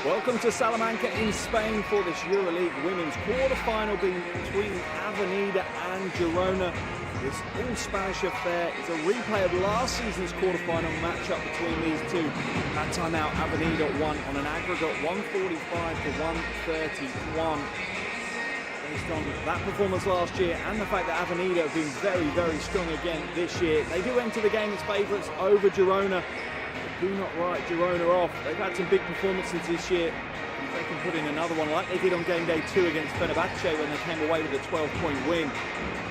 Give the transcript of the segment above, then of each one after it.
Welcome to Salamanca in Spain for this EuroLeague women's quarter-final between Avenida and Girona. This all-Spanish affair is a replay of last season's quarter-final matchup between these two. That time out, Avenida won on an aggregate 145 to 131. Based on that performance last year and the fact that Avenida have been very, very strong again this year, they do enter the game as favourites over Girona. Do not write Girona off. They've had some big performances this year. If they can put in another one like they did on game day 2 against Fenerbahce when they came away with a 12-point win,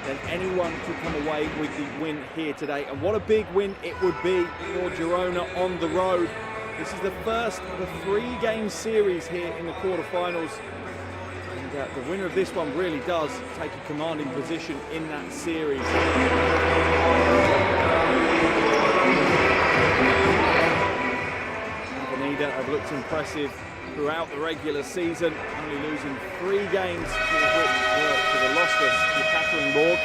then anyone could come away with the win here today. And what a big win it would be for Girona on the road. This is the first of a 3-game series here in the quarterfinals. And the winner of this one really does take a commanding position in that series. Have looked impressive throughout the regular season, only losing 3 games to the lossless Yekaterinburg.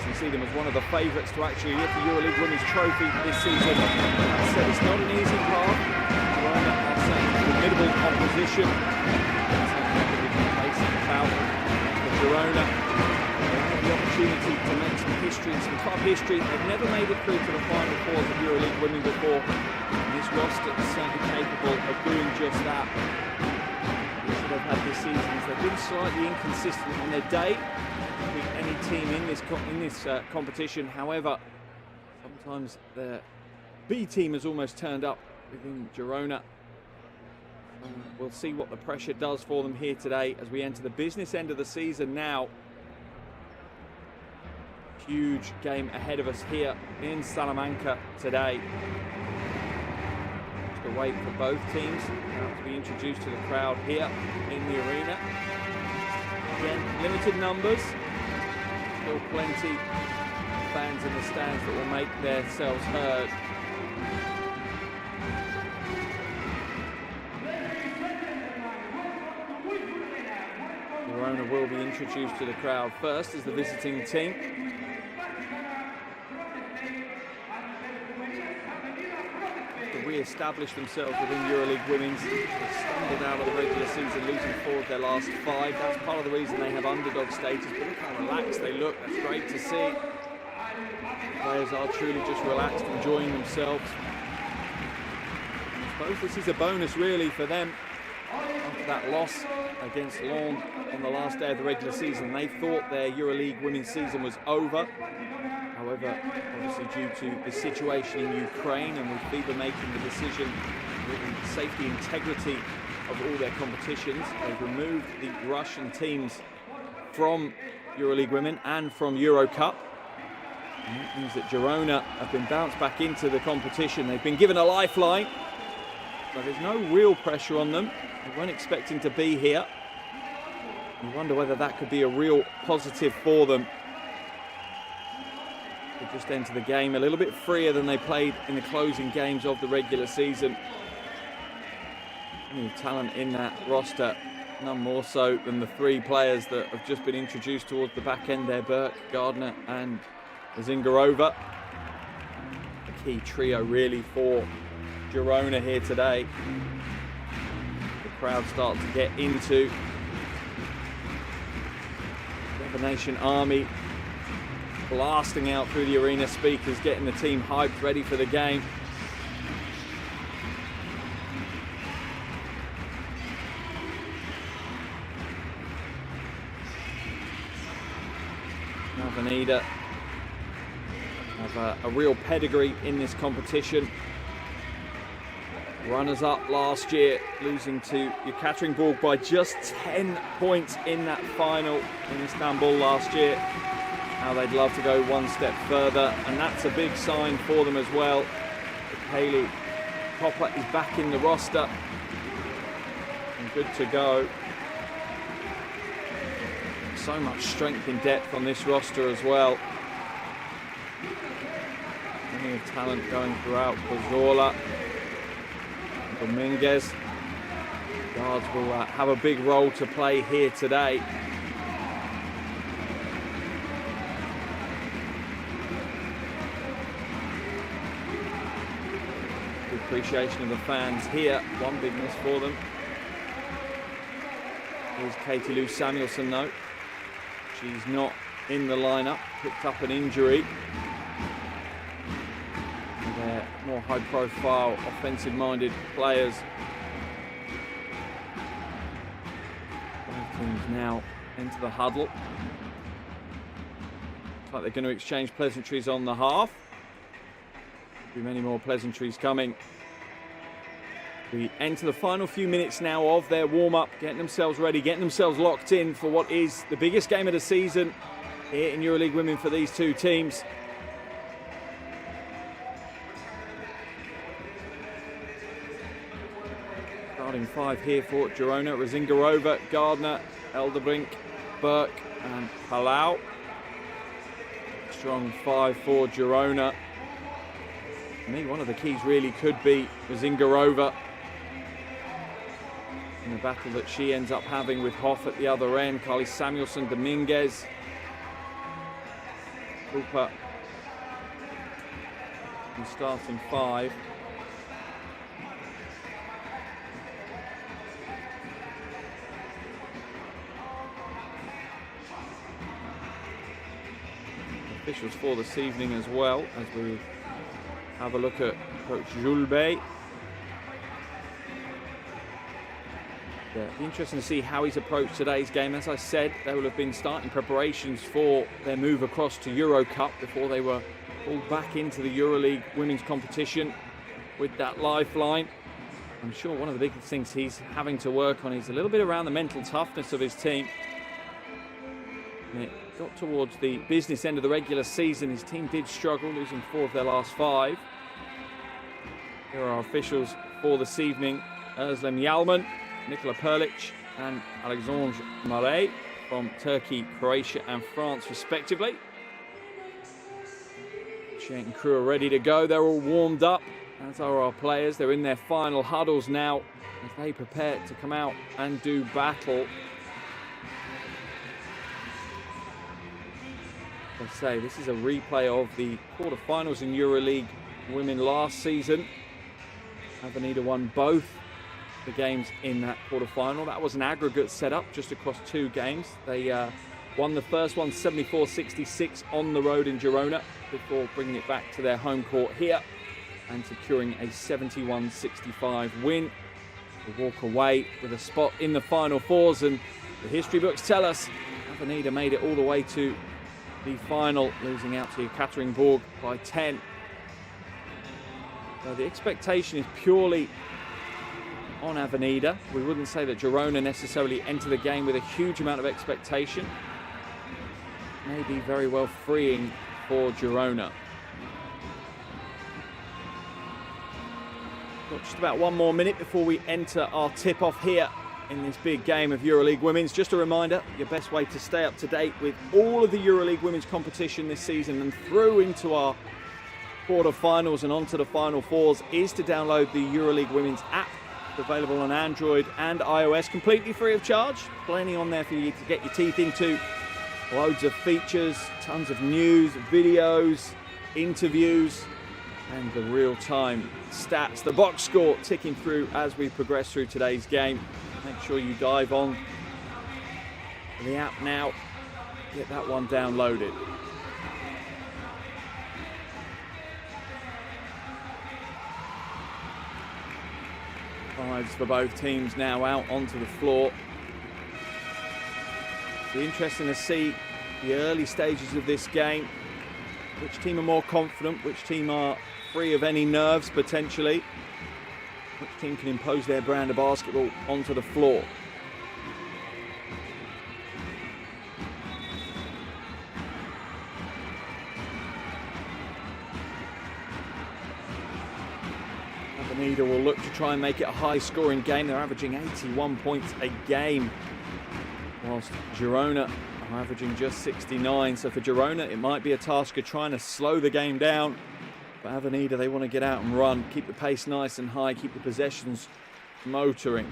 You see them as one of the favourites to actually lift the EuroLeague Women's Trophy this season. That said, it's not an easy path. Girona are saying formidable opposition. For Girona, they have the opportunity to make some history, some club history. They've never made it through to the final fours of EuroLeague Women before. This roster is certainly capable of doing just that. What they've had this season is they've been slightly inconsistent on their day with any team in this competition. However, sometimes their B team has almost turned up within Girona. We'll see what the pressure does for them here today as we enter the business end of the season now. Huge game ahead of us here in Salamanca today. Wait for both teams to be introduced to the crowd here in the arena. Again, limited numbers, still plenty of fans in the stands that will make themselves heard. Girona will be introduced to the crowd first as the visiting team. Re-establish themselves within EuroLeague Women's. They stumbled out of the regular season, losing 4 of their last 5. That's part of the reason they have underdog status, but look how relaxed they look. That's great to see. Players are truly just relaxed, enjoying themselves. I suppose this is a bonus really for them after that loss against Lens on the last day of the regular season. They thought their EuroLeague Women's season was over. However, obviously due to the situation in Ukraine and with FIBA making the decision with the safety integrity of all their competitions, they've removed the Russian teams from EuroLeague Women and from Euro Cup. And that means that Girona have been bounced back into the competition. They've been given a lifeline, but there's no real pressure on them. They weren't expecting to be here. You wonder whether that could be a real positive for them. They just enter the game a little bit freer than they played in the closing games of the regular season. Plenty of talent in that roster, none more so than the 3 players that have just been introduced towards the back end there, Burke, Gardner and Zingarova. A key trio really for Girona here today. The crowd start to get into the Nation Army, blasting out through the arena speakers, getting the team hyped, ready for the game. Avenida have a real pedigree in this competition. Runners-up last year, losing to Yekaterinburg by just 10 points in that final in Istanbul last year. Now they'd love to go one step further, and that's a big sign for them as well. Haley Popper is back in the roster and good to go. So much strength and depth on this roster as well. Plenty of talent going throughout. Bozola, Dominguez. Guards will have a big role to play here today. appreciation of the fans here. One big miss for them. Here's Katie Lou Samuelson though. She's not in the lineup, picked up an injury. And they're more high-profile, offensive-minded players. Both teams now into the huddle. Looks like they're going to exchange pleasantries on the half. Be many more pleasantries coming. We enter the final few minutes now of their warm-up, getting themselves ready, getting themselves locked in for what is the biggest game of the season here in EuroLeague Women for these two teams. Starting five here for Girona: Razingarova, Gardner, Elderbrink, Burke and Palau. Strong five for Girona. For me, one of the keys really could be Razingarova in the battle that she ends up having with Hoff at the other end. Carly Samuelson, Dominguez, Cooper, and starting five. Officials for this evening as well, as we have a look at Coach Jules Bay. It'll be interesting to see how he's approached today's game. As I said, they will have been starting preparations for their move across to Euro Cup before they were pulled back into the EuroLeague women's competition with that lifeline. I'm sure one of the biggest things he's having to work on is a little bit around the mental toughness of his team. And it got towards the business end of the regular season. His team did struggle, losing 4 of their last 5. Here are our officials for this evening: Özlem Yalman, Nikola Perlic and Alexandre Marais from Turkey, Croatia and France respectively. Shank and crew are ready to go. They're all warmed up, as are our players. They're in their final huddles now as they prepare to come out and do battle. As I say, this is a replay of the quarterfinals in EuroLeague Women last season. Avenida won both the games in that quarterfinal. That was an aggregate setup just across 2 games. They won the first one 74-66 on the road in Girona before bringing it back to their home court here and securing a 71-65 win to walk away with a spot in the Final Fours. And the history books tell us Avenida made it all the way to the final, losing out to Ekaterinburg by 10. So the expectation is purely on Avenida. We wouldn't say that Girona necessarily enter the game with a huge amount of expectation. Maybe very well freeing for Girona. Got just about 1 more minute before we enter our tip-off here in this big game of EuroLeague Women's. Just a reminder, your best way to stay up to date with all of the EuroLeague Women's competition this season and through into our quarterfinals and onto the Final Fours is to download the EuroLeague Women's app. It's available on Android and iOS, completely free of charge. Plenty on there for you to get your teeth into. Loads of features, tons of news, videos, interviews, and the real-time stats, the box score ticking through as we progress through today's game. Make sure you dive on the app now, get that one downloaded. Fives for both teams now out onto the floor. It'll be interesting to see the early stages of this game. Which team are more confident, which team are free of any nerves potentially. Which team can impose their brand of basketball onto the floor. Avenida will look to try and make it a high-scoring game. They're averaging 81 points a game, whilst Girona are averaging just 69. So for Girona, it might be a task of trying to slow the game down. For Avenida, they want to get out and run, keep the pace nice and high, keep the possessions motoring.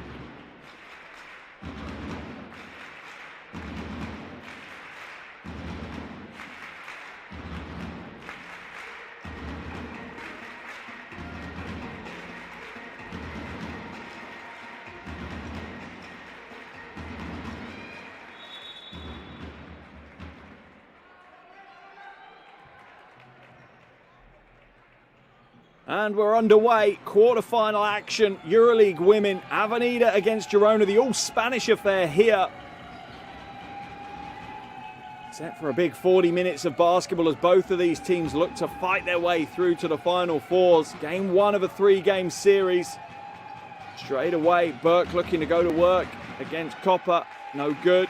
And we're underway. Quarter-final action. EuroLeague women. Avenida against Girona. The all-Spanish affair here. Set for a big 40 minutes of basketball as both of these teams look to fight their way through to the Final Fours. Game 1 of a 3-game series. Straight away, Burke looking to go to work against Copper. No good.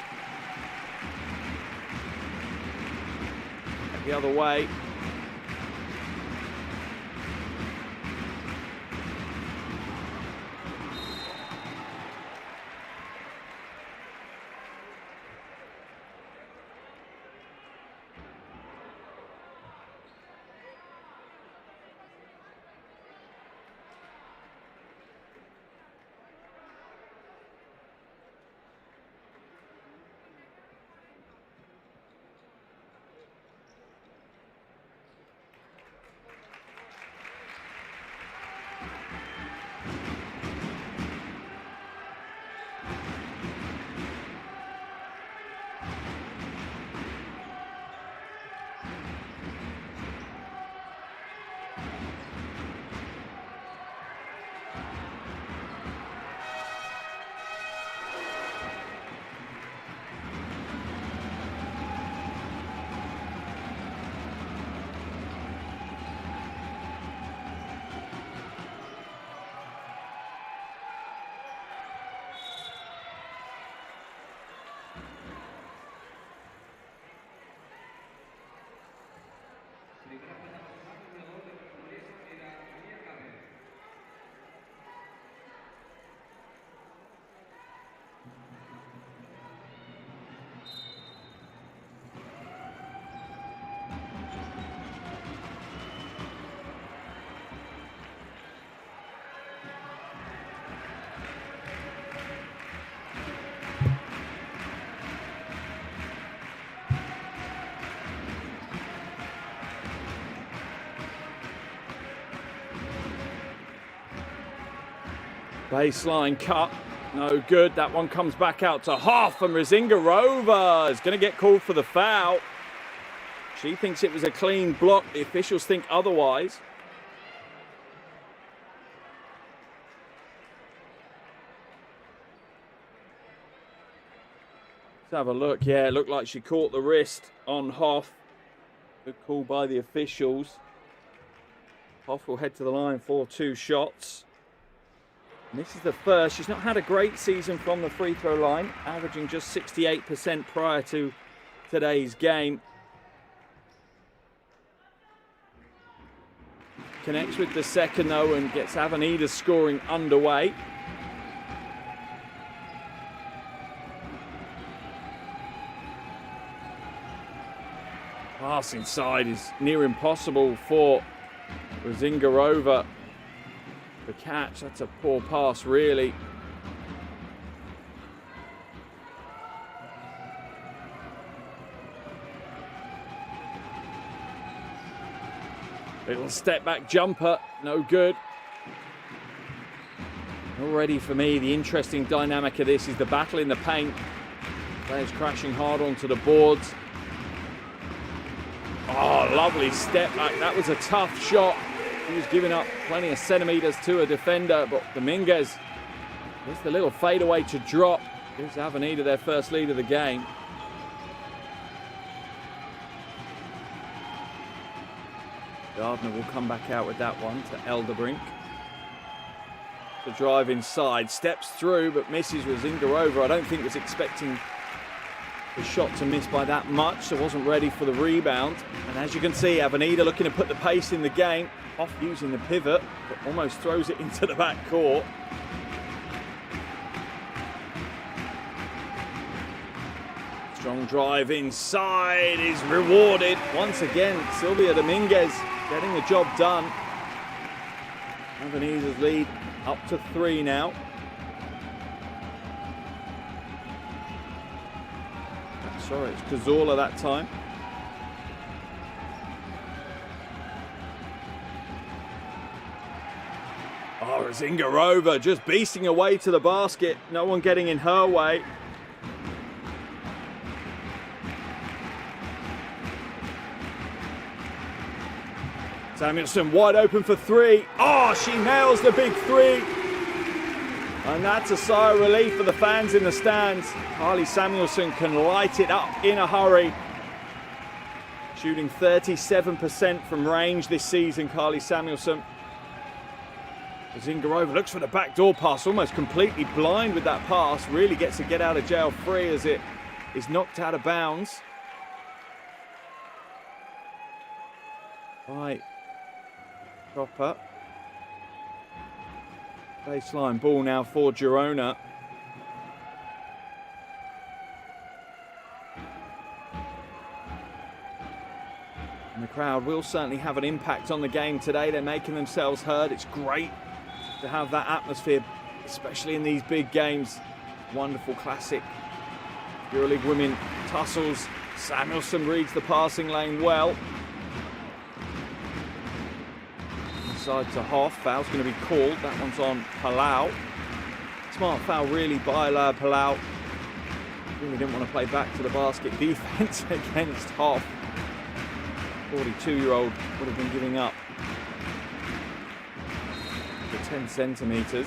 The other way. Baseline cut, no good. That one comes back out to Hoff, and Rzingarova is going to get called for the foul. She thinks it was a clean block. The officials think otherwise. Let's have a look. Yeah, it looked like she caught the wrist on Hoff. Good call by the officials. Hoff will head to the line for 2 shots. And this is the first. She's not had a great season from the free throw line, averaging just 68% prior to today's game. Connects with the second though and gets Avenida scoring underway. Pass inside is near impossible for Rzingarova. The catch, that's a poor pass really. Little step back jumper, no good. Already for me, the interesting dynamic of this is the battle in the paint. Players crashing hard onto the boards. Oh, lovely step back. That was a tough shot. He was giving up plenty of centimeters to a defender, but Dominguez gets the little fadeaway to drop. Gives Avenida their first lead of the game. Gardner will come back out with that one to Elderbrink. The drive inside, steps through, but misses Rzingarova. I don't think was expecting the shot to miss by that much, so wasn't ready for the rebound. And as you can see, Avenida looking to put the pace in the game. Off using the pivot, but almost throws it into the back court. Strong drive inside is rewarded. Once again, Silvia Dominguez getting the job done. Avenida's lead up to 3 now. Sorry, it's Cazorla that time. Oh, Rzingarova just beasting away to the basket. No one getting in her way. Samuelsson wide open for three. Oh, she nails the big three. And that's a sigh of relief for the fans in the stands. Carly Samuelsson can light it up in a hurry. Shooting 37% from range this season, Carly Samuelsson. Zingarova looks for the backdoor pass, almost completely blind with that pass. Really gets to get out of jail free as it is knocked out of bounds. Right. Chopper. Baseline ball now for Girona. And the crowd will certainly have an impact on the game today. They're making themselves heard. It's great to have that atmosphere, especially in these big games. Wonderful classic EuroLeague women tussles. Samuelsson reads the passing lane well. Inside to Hoff. Foul's going to be called. That one's on Palau. Smart foul really by Palau. Really didn't want to play back to the basket defense against Hoff. 42-year-old would have been giving up for 10 centimetres.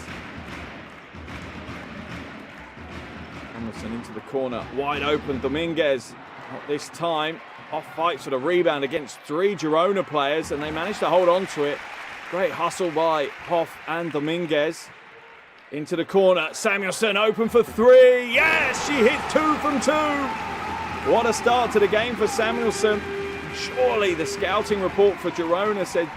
Samuelsson into the corner, wide open, Dominguez. Not this time. Hoff fights for the rebound against three Girona players, and they manage to hold on to it. Great hustle by Hoff and Dominguez. Into the corner, Samuelsson open for three. Yes, she hit 2 from 2. What a start to the game for Samuelsson. Surely the scouting report for Girona said,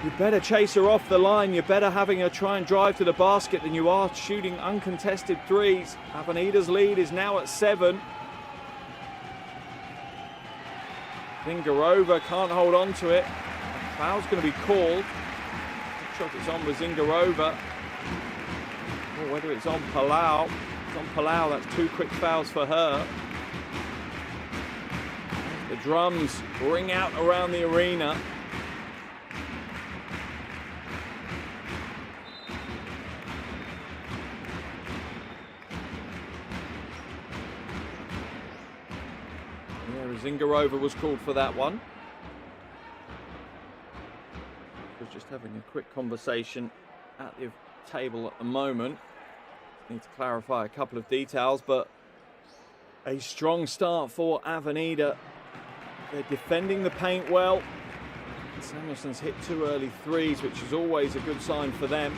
you better chase her off the line. You're better having her try and drive to the basket than you are shooting uncontested threes. Avenida's lead is now at 7. Zingarova can't hold on to it. Foul's going to be called. Not sure if it's on Zingarova or whether it's on Palau. It's on Palau. That's 2 quick fouls for her. The drums ring out around the arena. Yeah, Zingarova was called for that one. We're just having a quick conversation at the table at the moment. Need to clarify a couple of details, but a strong start for Avenida. They're defending the paint well. Samuelsson's hit 2 early threes, which is always a good sign for them.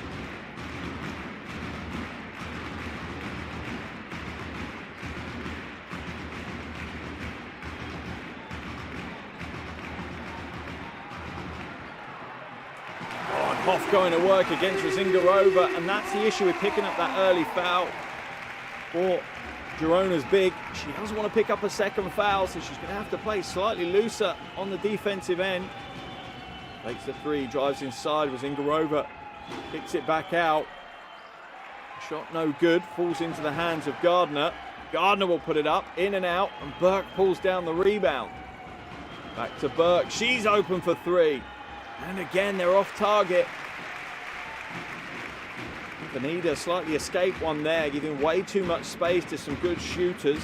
Hoff going to work against Zingarova, and that's the issue with picking up that early foul for Girona's big. She doesn't want to pick up a second foul, so she's going to have to play slightly looser on the defensive end. Takes the 3, drives inside with Zingarova, kicks it back out. Shot no good, falls into the hands of Gardner. Gardner will put it up, in and out, and Burke pulls down the rebound. Back to Burke, she's open for 3. And again, they're off target. Avenida slightly escaped one there, giving way too much space to some good shooters.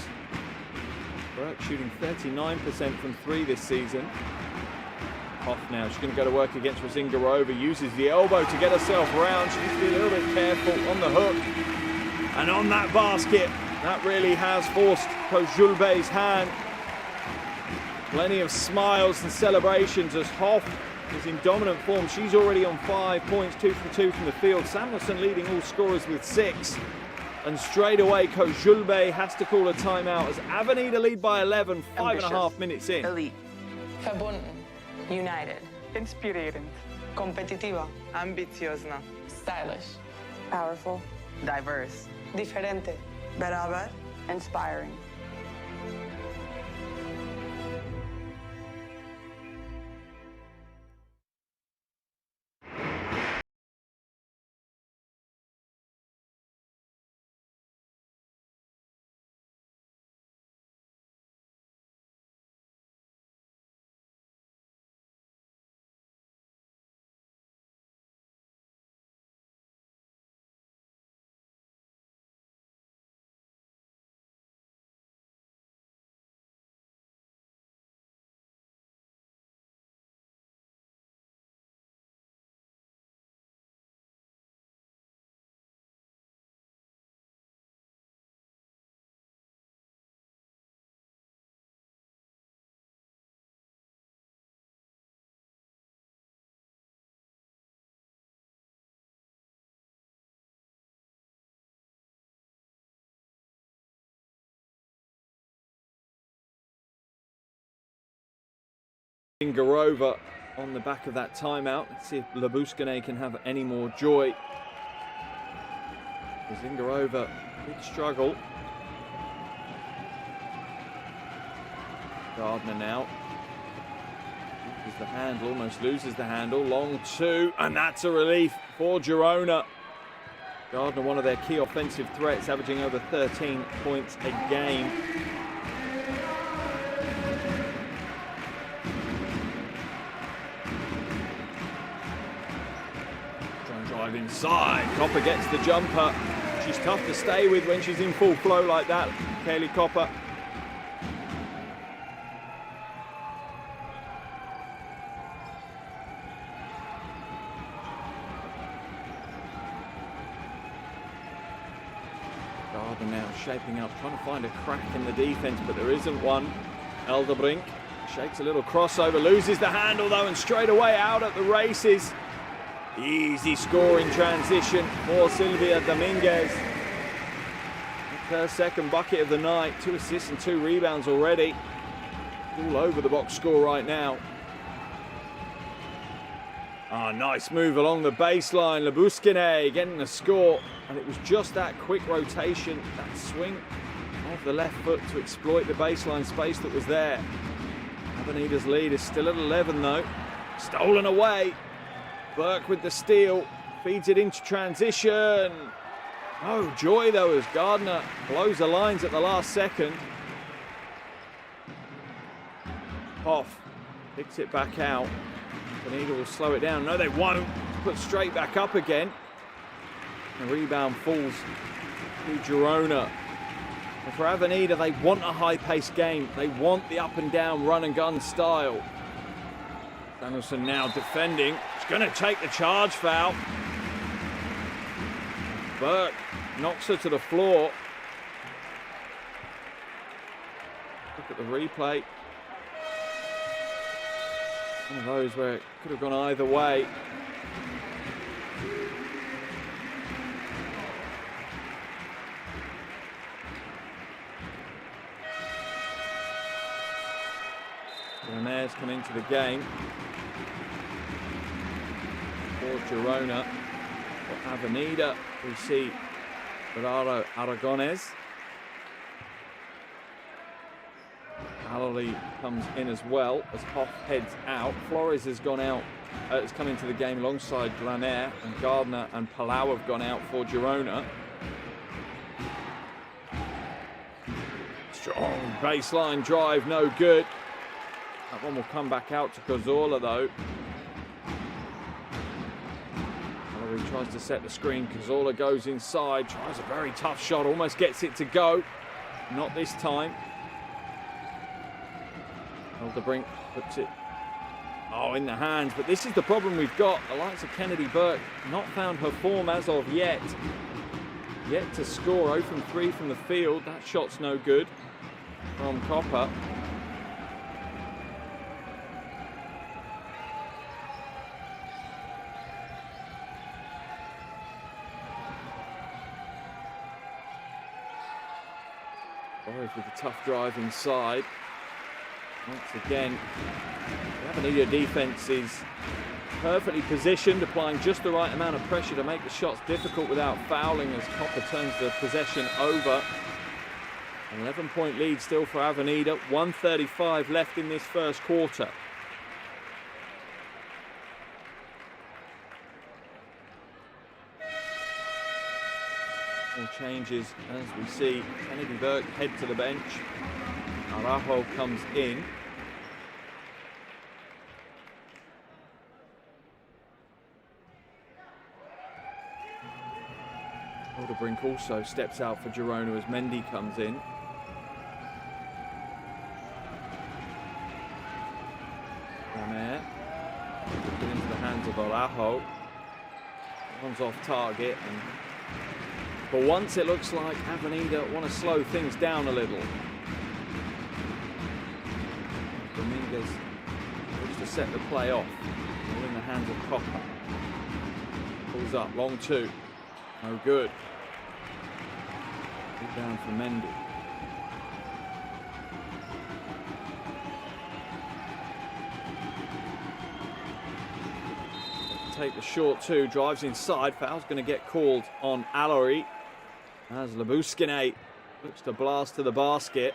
Burke shooting 39% from 3 this season. Hoff now, she's going to go to work against Zingarova, uses the elbow to get herself around. She needs to be a little bit careful on the hook. And on that basket, that really has forced Kojulbe's hand. Plenty of smiles and celebrations as Hoff is in dominant form. She's already on 5 points, 2 from 2 from the field. Samuelsson leading all scorers with 6. And straight away, Kojulbe has to call a timeout as Avenida lead by 11, 5.5 minutes in. Elite. Verbunden. United. Inspirerend. Competitiva. Ambiciozna. Stylish. Powerful. Diverse. Diferente. Beraber. Inspiring. Garova on the back of that timeout. Let's see if Labuskine can have any more joy. Zingarova, big struggle. Gardner now. Loses the handle, almost loses the handle. Long two, and that's a relief for Girona. Gardner, one of their key offensive threats, averaging over 13 points a game. Drive inside. Copper gets the jumper. She's tough to stay with when she's in full flow like that, Kaylee Copper. Gardner now shaping up, trying to find a crack in the defense, but there isn't one. Elderbrink shakes a little crossover, loses the handle though, and straight away out at the races. Easy scoring transition for Silvia Dominguez. Her second bucket of the night, 2 assists and 2 rebounds already. All over the box score right now. Nice move along the baseline. Labuskine getting the score, and it was just that quick rotation, that swing of the left foot to exploit the baseline space that was there. Avenida's lead is still at 11 though. Stolen away. Burke with the steal, feeds it into transition. Oh, joy though as Gardner blows the lines at the last second. Hoff picks it back out. Avenida will slow it down. No, they won't. Put straight back up again. The rebound falls to Girona. And for Avenida, they want a high-paced game. They want the up-and-down run-and-gun style. Danielson now defending. He's going to take the charge foul. Burke knocks her to the floor. Look at the replay. One of those where it could have gone either way. Ramirez come into the game for Girona. For Avenida, we see Gerardo Aragonés. Alley comes in as well as Hoff heads out. Flores has gone out, has come into the game alongside Glaner, and Gardner and Palau have gone out for Girona. Strong baseline drive, no good. That one will come back out to Cazorla though. Mallory tries to set the screen. Cazorla goes inside, tries a very tough shot, almost gets it to go. Not this time. Elderbrink puts it in the hands, but this is the problem we've got. The likes of Kennedy Burke not found her form as of yet. Yet to score 0 from 3 from the field. That shot's no good from Copper. Flores with a tough drive inside. Once again, the Avenida defense is perfectly positioned, applying just the right amount of pressure to make the shots difficult without fouling as Copper turns the possession over. An 11-point lead still for Avenida, 1:35 left in this first quarter. More changes as we see Kennedy Burke head to the bench. Araujo comes in. Elderbrink also steps out for Girona as Mendy comes in. Ramer put into the hands of Araujo. One's off target, and for once it looks like Avenida want to slow things down a little. Dominguez looks to set the play off. All in the hands of Copper. Pulls up, long two. No good. Down for Mendy. take the short two, drives inside. Foul's going to get called on Alori as Labuskine looks to blast to the basket.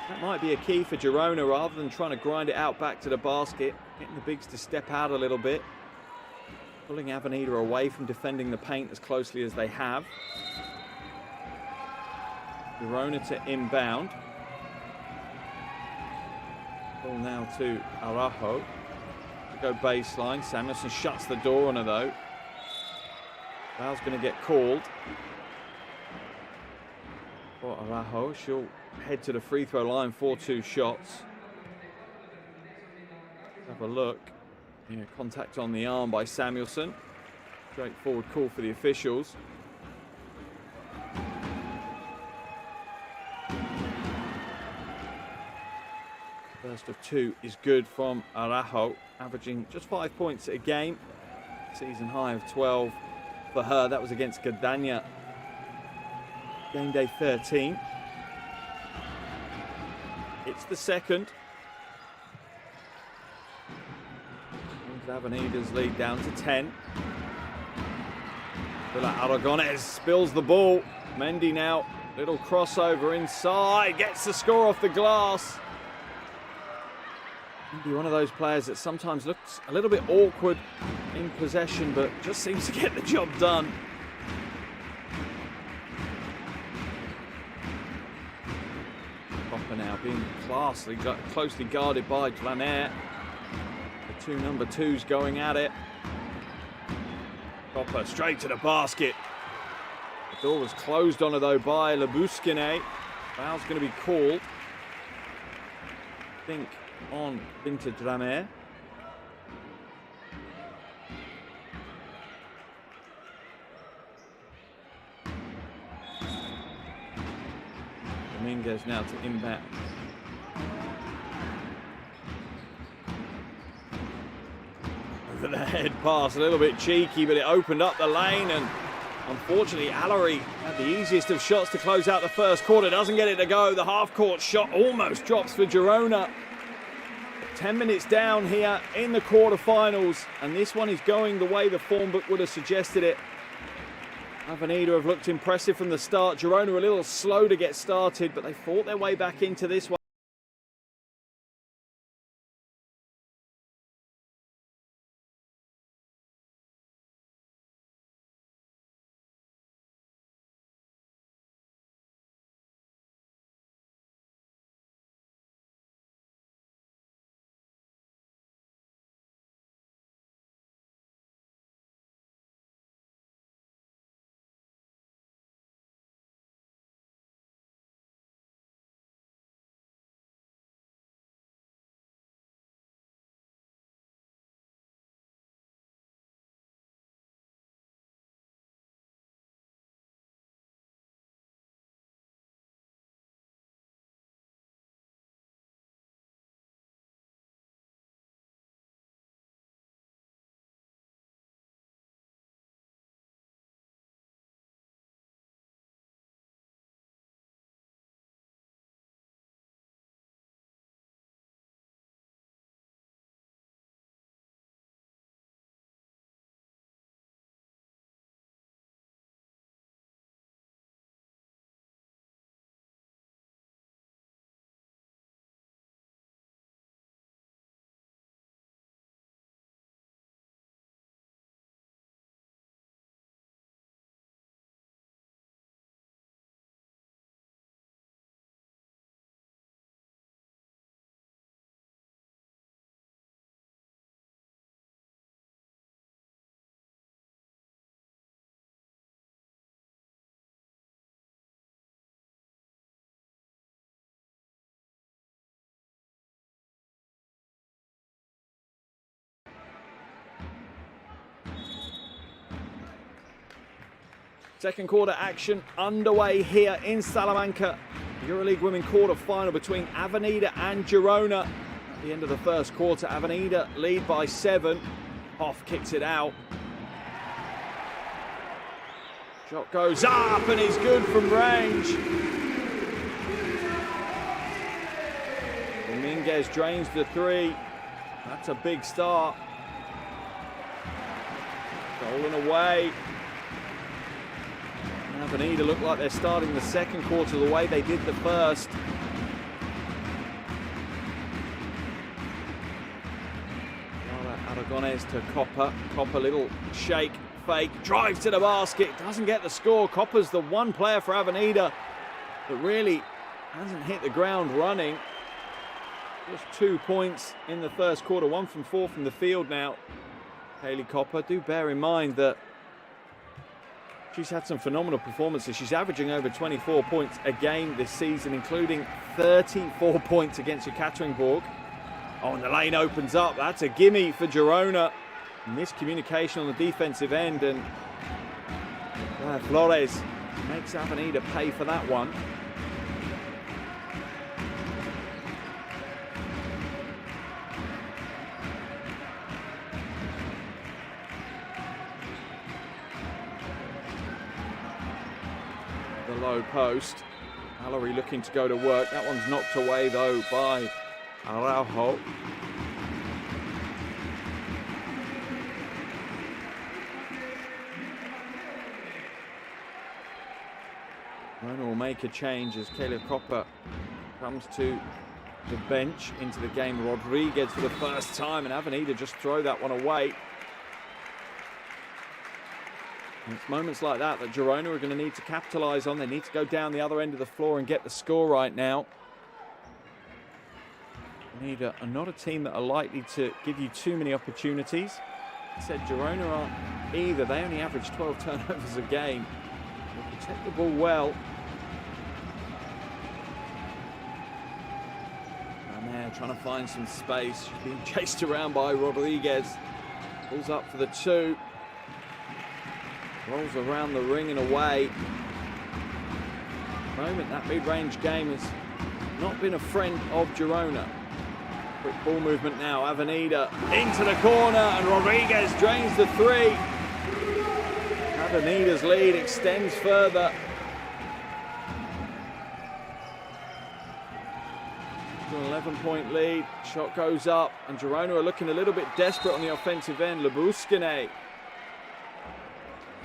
That might be a key for Girona, rather than trying to grind it out back to the basket. Getting the bigs to step out a little bit. Pulling Avenida away from defending the paint as closely as they have. Girona to inbound. Ball now to Araujo. To go baseline. Samuelson shuts the door on her though. Foul's going to get called for Araujo. She'll head to the free throw line for 2 shots. Let's have a look. Yeah, contact on the arm by Samuelson. Straightforward call for the officials. First of 2 is good from Araujo, averaging just 5 points a game. Season high of 12 for her. That was against Gdańsk. Game day 13. It's the second. Avenida's lead down to 10. Aragonés spills the ball. Mendy now, little crossover inside, gets the score off the glass. Mendy, one of those players that sometimes looks a little bit awkward in possession, but just seems to get the job done. Popper now being closely guarded by Dlaner. The 2 number 2s going at it. Popper straight to the basket. The door was closed on her though by Labuskine. Foul's going to be called, I think, on Binta Dlaner. Dominguez now to inbound. Over the head pass, a little bit cheeky, but it opened up the lane, and unfortunately Alori had the easiest of shots to close out the first quarter. Doesn't get it to go. The half-court shot almost drops for Girona. 10 minutes down here in the quarterfinals, and this one is going the way the form book would have suggested it. Avenida have looked impressive from the start. Girona a little slow to get started, but they fought their way back into this one. Second quarter action underway here in Salamanca. EuroLeague Women quarter-final between Avenida and Girona. At the end of the first quarter, Avenida lead by 7. Hoff kicks it out. Shot goes up and it's good from range. Dominguez drains the 3. That's a big start. Stolen away. Avenida look like they're starting the second quarter the way they did the first. Aragonés to Copper. Copper, little shake, fake, drives to the basket, doesn't get the score. Copper's the one player for Avenida that really hasn't hit the ground running. Just 2 points in the first quarter, 1 from 4 from the field now. Hayley Copper, do bear in mind that she's had some phenomenal performances. She's averaging over 24 points a game this season, including 34 points against Ekaterinburg. Oh, and the lane opens up. That's a gimme for Girona. Miscommunication on the defensive end, and Flores makes Avenida pay for that one. The low post. Mallory looking to go to work. That one's knocked away though by Araujo. Girona will make a change as Kayla Copper comes to the bench into the game. Rodriguez for the first time, and Avenida just throw that one away. And it's moments like that that Girona are going to need to capitalise on. They need to go down the other end of the floor and get the score right now. Avenida are not a team that are likely to give you too many opportunities. I said Girona aren't either. They only average 12 turnovers a game. They protect the ball well. And they're trying to find some space. She's being chased around by Rodriguez. Pulls up for the two. Rolls around the ring and away. At the moment, that mid-range game has not been a friend of Girona. Quick ball movement now. Avenida into the corner, and Rodriguez drains the three. Avenida's lead extends further. An 11-point lead. Shot goes up, and Girona are looking a little bit desperate on the offensive end. Labuskine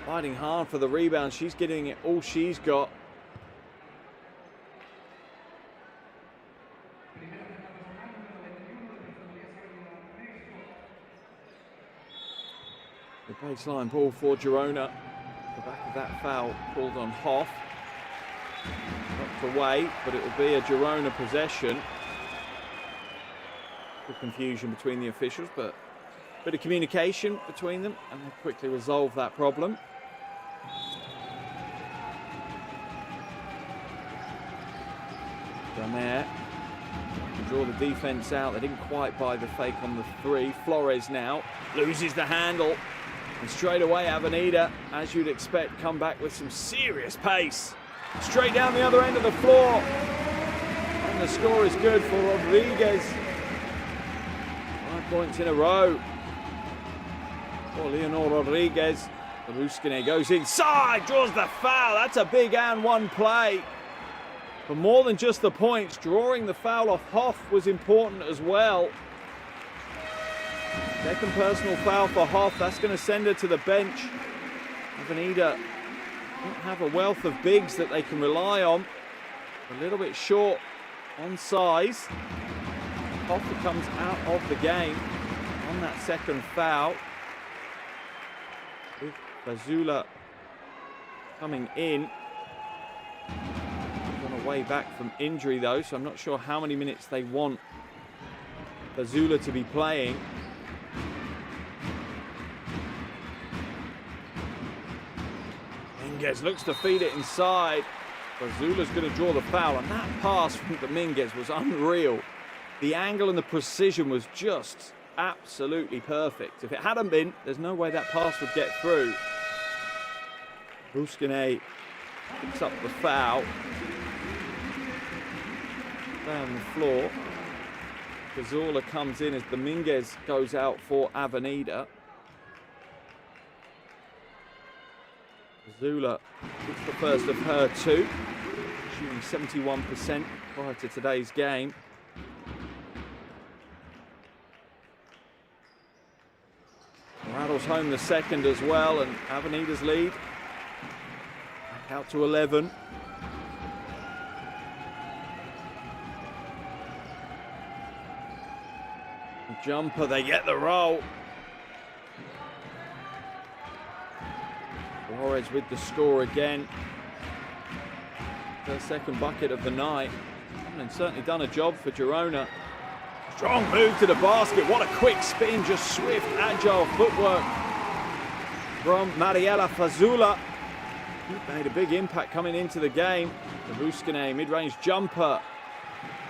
fighting hard for the rebound. She's getting it all she's got. The baseline ball for Girona. The back of that foul pulled on Hoff. Knocked away, but it will be a Girona possession. Good confusion between the officials, but a bit of communication between them, and they quickly resolve that problem. Damer to draw the defense out. They didn't quite buy the fake on the three. Flores now loses the handle. And straight away, Avenida, as you'd expect, come back with some serious pace. Straight down the other end of the floor. And the score is good for Rodriguez. 5 points in a row for Leonor Rodriguez. Labuskine goes inside, draws the foul. That's a big and one play. But more than just the points, drawing the foul off Hoff was important as well. Second personal foul for Hoff. That's going to send her to the bench. Avenida don't have a wealth of bigs that they can rely on. A little bit short on size. Hoff comes out of the game on that second foul. With Bazula coming in. On a way back from injury though, so I'm not sure how many minutes they want Bazula to be playing. Dominguez looks to feed it inside. Bazula's going to draw the foul, and that pass from Dominguez was unreal. The angle and the precision was just absolutely perfect. If it hadn't been, there's no way that pass would get through. Labuskine picks up the foul. Down the floor. Cazorla comes in as Dominguez goes out for Avenida. Zula gets the first of her two, shooting 71% prior to today's game. Draws home the second as well, and Avenida's lead back out to 11. Jumper, they get the roll. Flores with the score again. Their second bucket of the night. And certainly done a job for Girona. Strong move to the basket. What a quick spin. Just swift, agile footwork from Mariela Fazula. He made a big impact coming into the game. The Buscane mid-range jumper.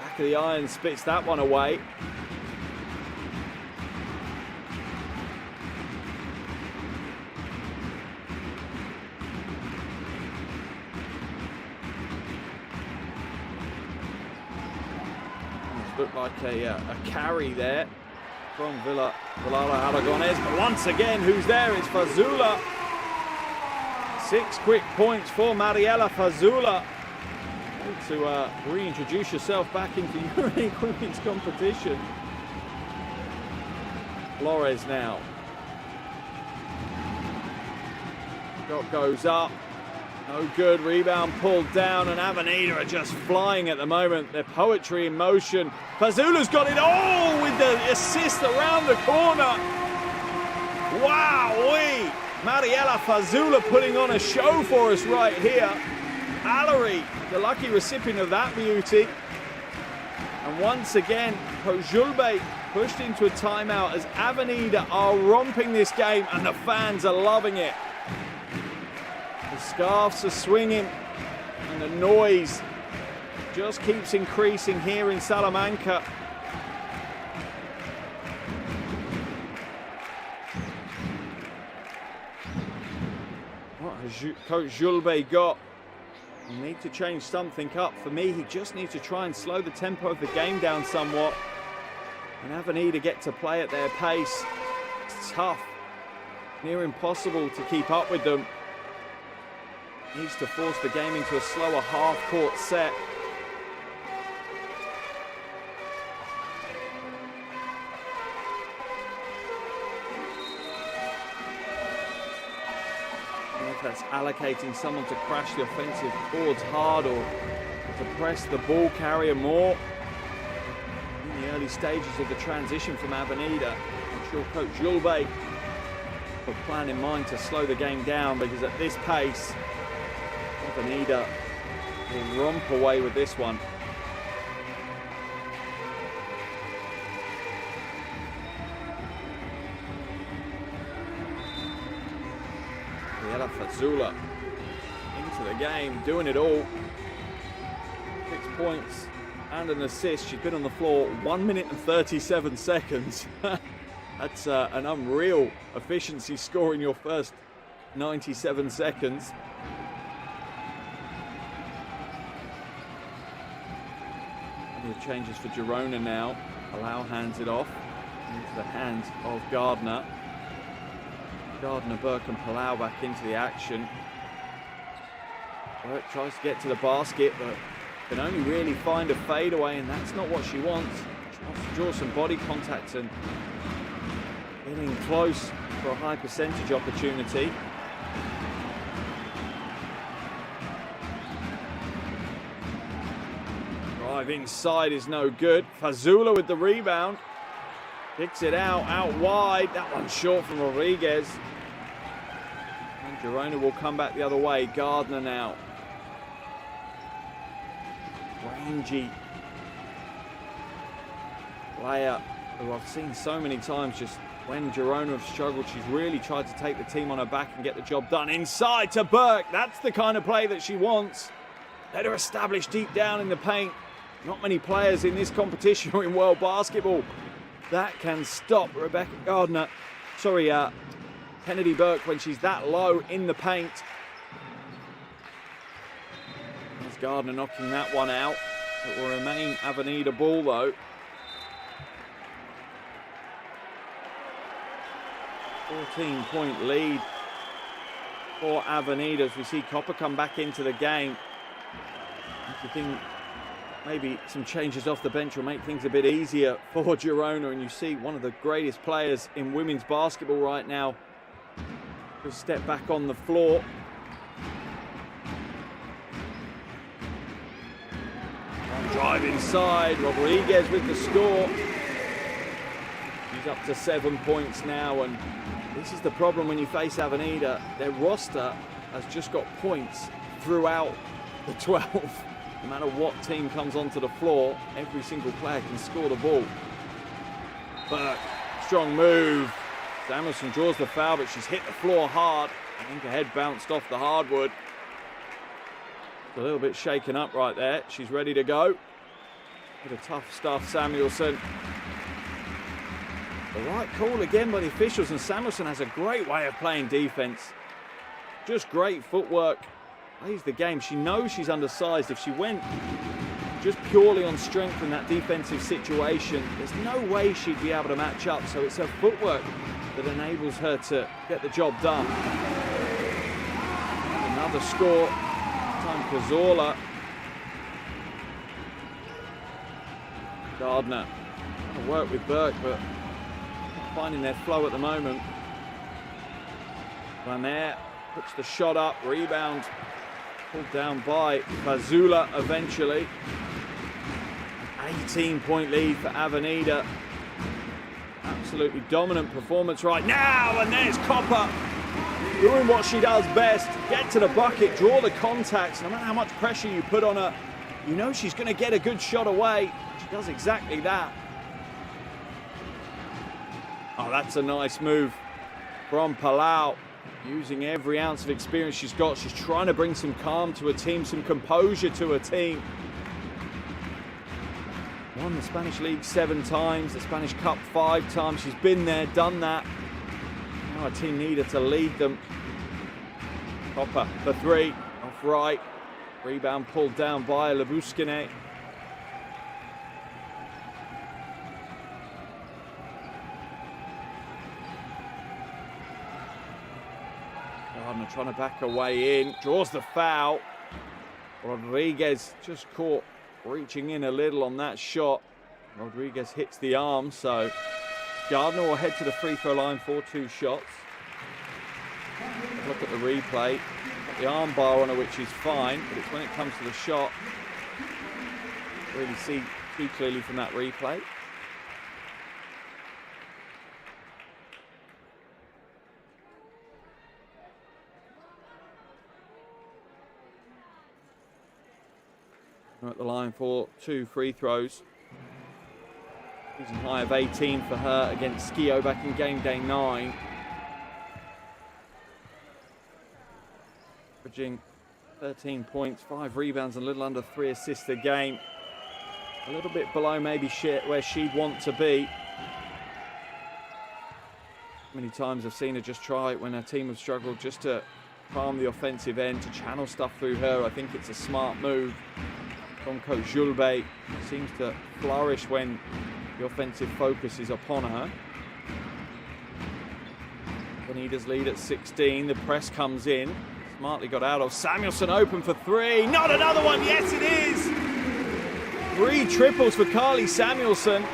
Back of the iron, spits that one away. Looked like a carry there from Villar Aragonés, but once again, who's there? It's Fazula. 6 quick points for Mariela Fazula. To reintroduce yourself back into EuroLeague women's competition. Flores now. Shot goes up. No good, rebound pulled down, and Avenida are just flying at the moment. Their poetry in motion. Fazula's got it all with the assist around the corner. Wow-wee! Mariela Fazula putting on a show for us right here. Allery, the lucky recipient of that beauty. And once again, Kojulbe pushed into a timeout as Avenida are romping this game, and the fans are loving it. The scarves are swinging, and the noise just keeps increasing here in Salamanca. What has Coach Julbe got? You need to change something up. For me, he just needs to try and slow the tempo of the game down somewhat. And Avenida get to play at their pace. It's tough, near impossible to keep up with them. Needs to force the game into a slower half-court set. If that's allocating someone to crash the offensive boards hard or to press the ball carrier more. In the early stages of the transition from Avenida, I'm sure Coach Julbe have a plan in mind to slow the game down, because at this pace, Avenida will romp away with this one. Mariela Fazula into the game, doing it all. 6 points and an assist. She's been on the floor 1 minute and 37 seconds. That's an unreal efficiency score in your first 97 seconds. The changes for Girona now. Palau hands it off into the hands of Gardner. Gardner, Burke and Palau back into the action. Burke tries to get to the basket, but can only really find a fadeaway, and that's not what she wants. She wants to draw some body contact and getting close for a high percentage opportunity. Drive inside is no good. Fazula with the rebound. Kicks it out wide. That one's short from Rodriguez. And Girona will come back the other way. Gardner now. Rangy player who I've seen so many times. Just when Girona have struggled, she's really tried to take the team on her back and get the job done. Inside to Burke. That's the kind of play that she wants. Let her establish deep down in the paint. Not many players in this competition or in world basketball that can stop Kennedy Burke when she's that low in the paint. There's Gardner knocking that one out. It will remain Avenida ball though. 14-point lead for Avenida as we see Copper come back into the game. You think maybe some changes off the bench will make things a bit easier for Girona, and you see one of the greatest players in women's basketball right now Just step back on the floor. Drive inside, Rodriguez with the score. She's up to 7 points now, and this is the problem when you face Avenida. Their roster has just got points throughout the 12. No matter what team comes onto the floor, every single player can score the ball. Burke, strong move. Samuelson draws the foul, but she's hit the floor hard. I think her head bounced off the hardwood. A little bit shaken up right there. She's ready to go. Bit of tough stuff, Samuelson. The right call again by the officials, and Samuelson has a great way of playing defense. Just great footwork. Plays the game. She knows she's undersized. If she went just purely on strength in that defensive situation, there's no way she'd be able to match up. So it's her footwork that enables her to get the job done. Another score. Time Cazorla. Gardner trying to work with Burke, but not finding their flow at the moment. Van Aert puts the shot up, rebound pulled down by Bazula eventually. 18-point lead for Avenida. Absolutely dominant performance right now, and there's Copper doing what she does best. Get to the bucket, draw the contacts. No matter how much pressure you put on her, you know she's going to get a good shot away. She does exactly that. Oh, that's a nice move from Palau. Using every ounce of experience she's got. She's trying to bring some calm to her team, some composure to her team. Won the Spanish League 7 times, the Spanish Cup 5 times. She's been there, done that. Now her team need her to lead them. Copper for 3, off right. Rebound pulled down by Labuskine. Gardner trying to back her way in, draws the foul. Rodriguez just caught reaching in a little on that shot. Rodriguez hits the arm, so Gardner will head to the free throw line for 2 shots. Look at the replay. Got the arm bar on her, which is fine, but it's when it comes to the shot, really see too clearly from that replay. At the line for 2 free throws. Season high of 18 for her against Skio back in game day 9. Averaging 13 points, 5 rebounds, and a little under 3 assists a game. A little bit below maybe where she'd want to be. Many times I've seen her just try when her team have struggled just to calm the offensive end, to channel stuff through her. I think it's a smart move from Coach Julbe. Seems to flourish when the offensive focus is upon her. Avenida's lead at 16. The press comes in. Smartly got out of. Samuelson open for 3. Not another one. Yes, it is. 3 triples for Carly Samuelson.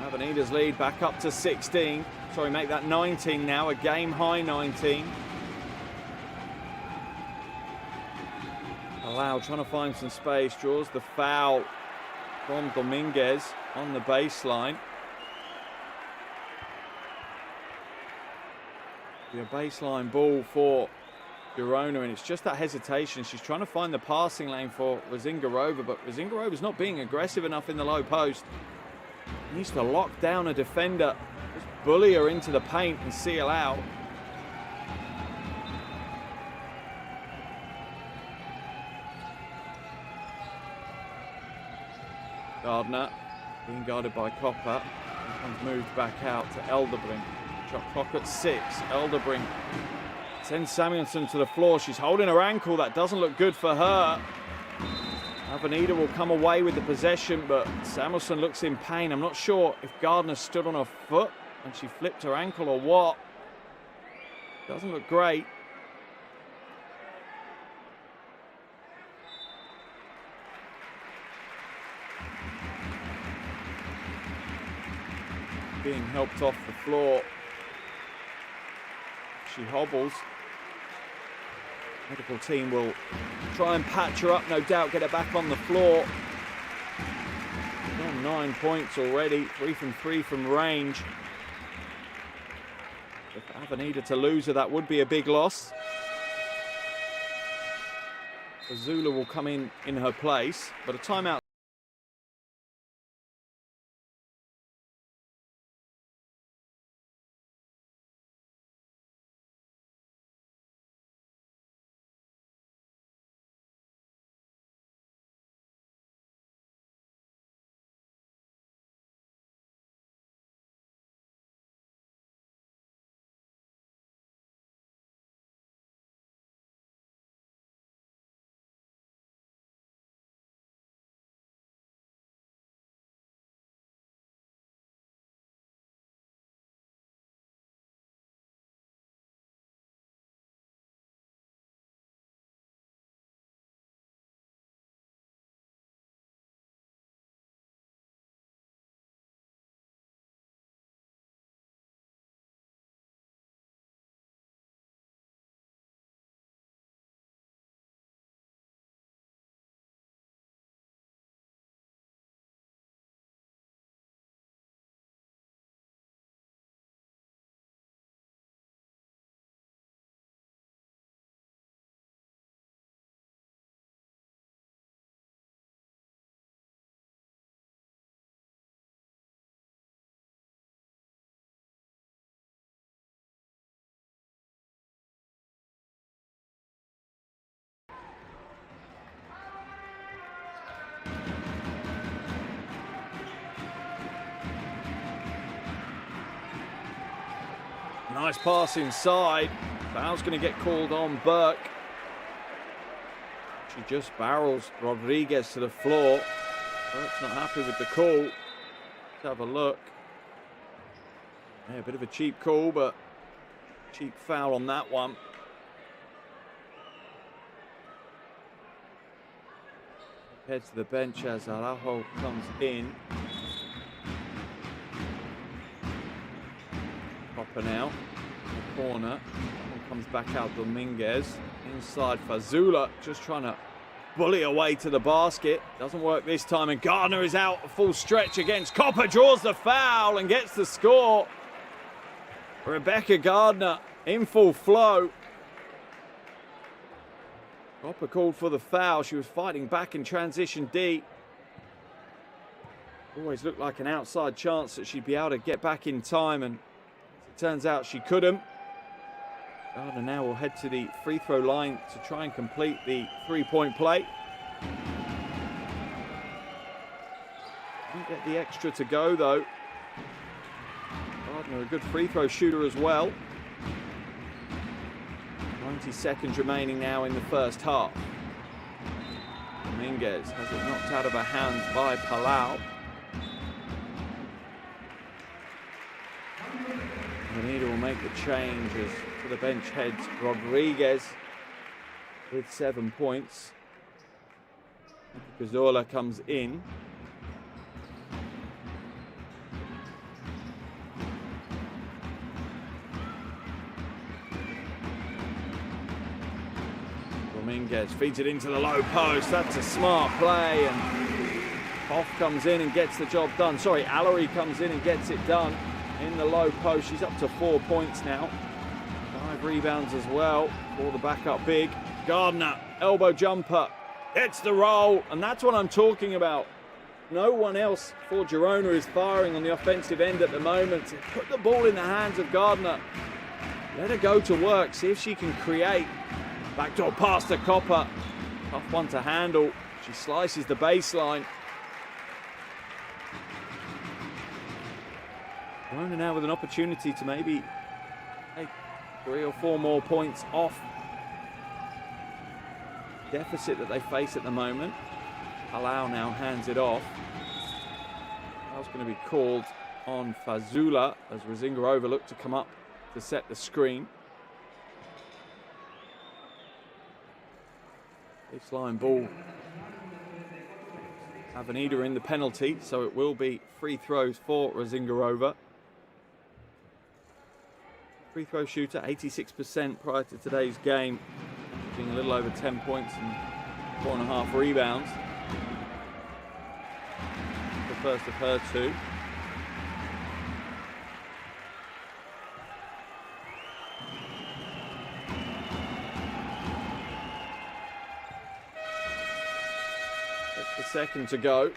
Avenida's lead back up to 16. Sorry, make that 19 now, a game high 19. Palau trying to find some space, draws the foul from Dominguez on the baseline. Be a baseline ball for Girona, and it's just that hesitation. She's trying to find the passing lane for Razingarova, but Razingarova's not being aggressive enough in the low post. Needs to lock down a defender. Just bully her into the paint and seal out. Gardner being guarded by Copper. Comes moved back out to Elderbring. Shot clock at 6. Elderbring sends Samuelson to the floor. She's holding her ankle. That doesn't look good for her. Avenida will come away with the possession, but Samuelson looks in pain. I'm not sure if Gardner stood on her foot and she flipped her ankle or what. Doesn't look great. being helped off the floor. She hobbles. Medical team will try and patch her up, no doubt, get her back on the floor. She's on 9 points already, 3 from 3 from range. If Avenida to lose her, that would be a big loss. Azula will come in her place, but a timeout. Nice pass inside. Foul's going to get called on Burke. She just barrels Rodriguez to the floor. Burke's not happy with the call. Let's have a look. Yeah, a bit of a cheap call, but cheap foul on that one. Heads to the bench as Araujo comes in. Popper now, in the corner. One comes back out, Dominguez. Inside Fazula, just trying to bully away to the basket. Doesn't work this time, and Gardner is out a full stretch against Copper, draws the foul and gets the score. Rebecca Gardner in full flow. Copper called for the foul. She was fighting back in transition D. Always looked like an outside chance that she'd be able to get back in time, and as it turns out she couldn't. Gardner now will head to the free throw line to try and complete the three-point play. Didn't get the extra to go though. Gardner a good free throw shooter as well. 90 seconds remaining now in the first half. Dominguez has it knocked out of her hands by Palau. Avenida will make the change as to the bench heads Rodriguez with 7 points. Cazorla comes in. Dominguez feeds it into the low post. That's a smart play, and Hoff comes in and gets the job done. Sorry, Allery comes in and gets it done in the low post. She's up to 4 points now. 5 rebounds as well for the backup big. Gardner, elbow jumper, gets the roll, and that's what I'm talking about. No one else for Girona is firing on the offensive end at the moment. Put the ball in the hands of Gardner. Let her go to work, see if she can create. Backdoor pass to Copper. Tough one to handle. She slices the baseline. Girona now with an opportunity to maybe take 3 or 4 more points off deficit that they face at the moment. Palau now hands it off. Foul's going to be called on Fazula as Razingarova looked to come up to set the screen. Baseline ball. Avenida in the penalty, so it will be free throws for Razingarova. free throw shooter, 86% prior to today's game, being a little over 10 points and 4.5 rebounds. The first of her two. The second to go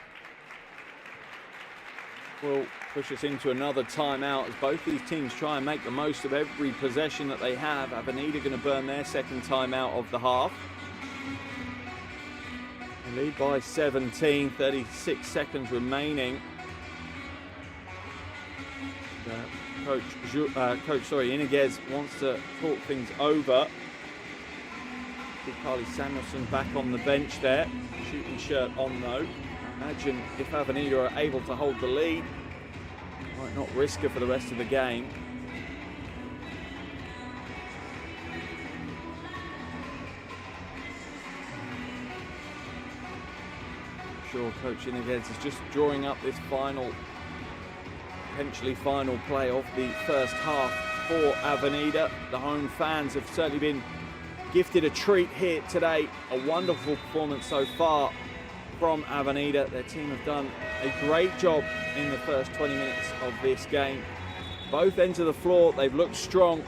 will push us into another timeout as both these teams try and make the most of every possession that they have. Avenida going to burn their second timeout of the half. They lead by 17, 36 seconds remaining. Coach Iniguez wants to talk things over. Carly Samuelson back on the bench there, shooting shirt on though. Imagine if Avenida are able to hold the lead, might not risk her for the rest of the game. Sure, Coach Iniguez is just drawing up this potentially final play of the first half for Avenida. The home fans have certainly been gifted a treat here today. A wonderful performance so far from Avenida. Their team have done a great job in the first 20 minutes of this game. Both ends of the floor, they've looked strong.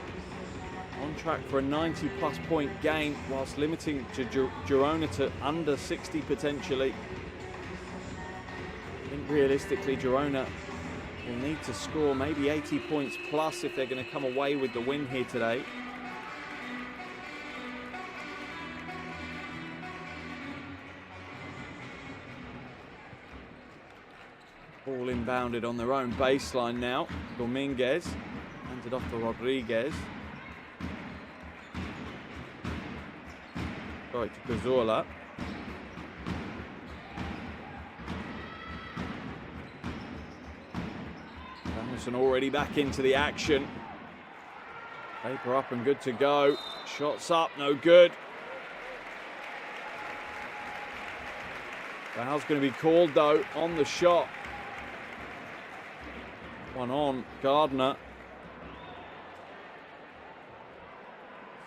On track for a 90-plus point game, whilst limiting Girona to under 60 potentially. I think realistically, Girona will need to score maybe 80 points plus if they're going to come away with the win here today. Ball inbounded on their own baseline now. Dominguez hands it off to Rodriguez. Sorry, to Cazorla. Samuelson already back into the action. Paper up and good to go. Shots up, no good. Foul's going to be called though on the shot. One on Gardner.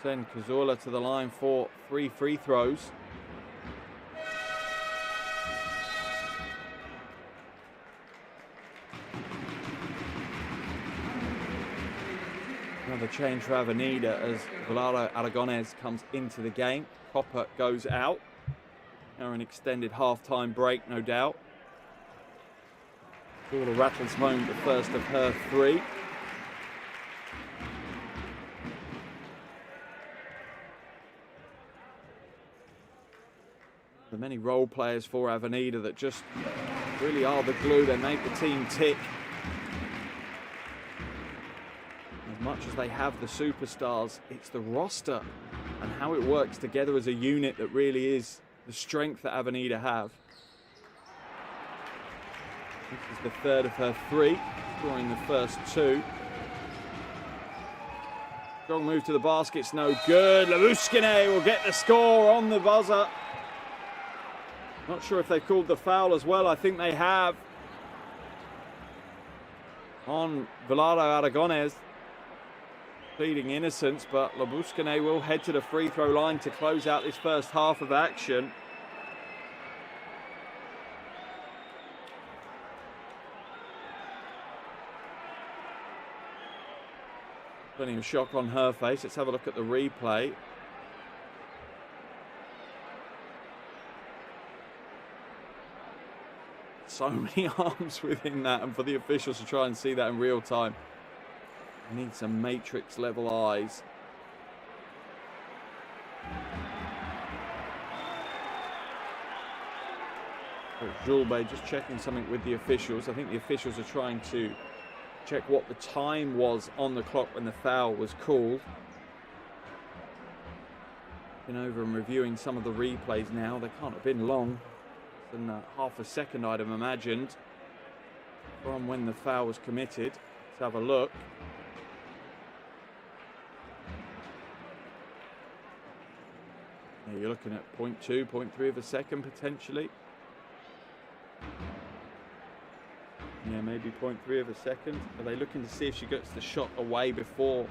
Send Cazorla to the line for 3 free throws. Another change for Avenida as Valero Aragonés comes into the game. Copper goes out. Now an extended half-time break, no doubt. Cazorla rattles home the first of her 3. The many role players for Avenida that just really are the glue. They make the team tick. As much as they have the superstars, it's the roster and how it works together as a unit that really is the strength that Avenida have. This is the third of her 3, scoring the first 2. Strong move to the basket's no good. Labuskine will get the score on the buzzer. Not sure if they've called the foul as well. I think they have. On Valero Aragonés. Pleading innocence, but Labuskine will head to the free throw line to close out this first half of action. Plenty of shock on her face. Let's have a look at the replay. So many arms within that, and for the officials to try and see that in real time, I need some matrix level eyes. Julbe just checking something with the officials. I think the officials are trying to check what the time was on the clock when the foul was called. Been over and reviewing some of the replays now. They can't have been long. Than half a second, I'd have imagined, from when the foul was committed. Let's have a look. Yeah, you're looking at 0.2, 0.3 of a second potentially. Yeah, maybe 0.3 of a second. Are they looking to see if she gets the shot away before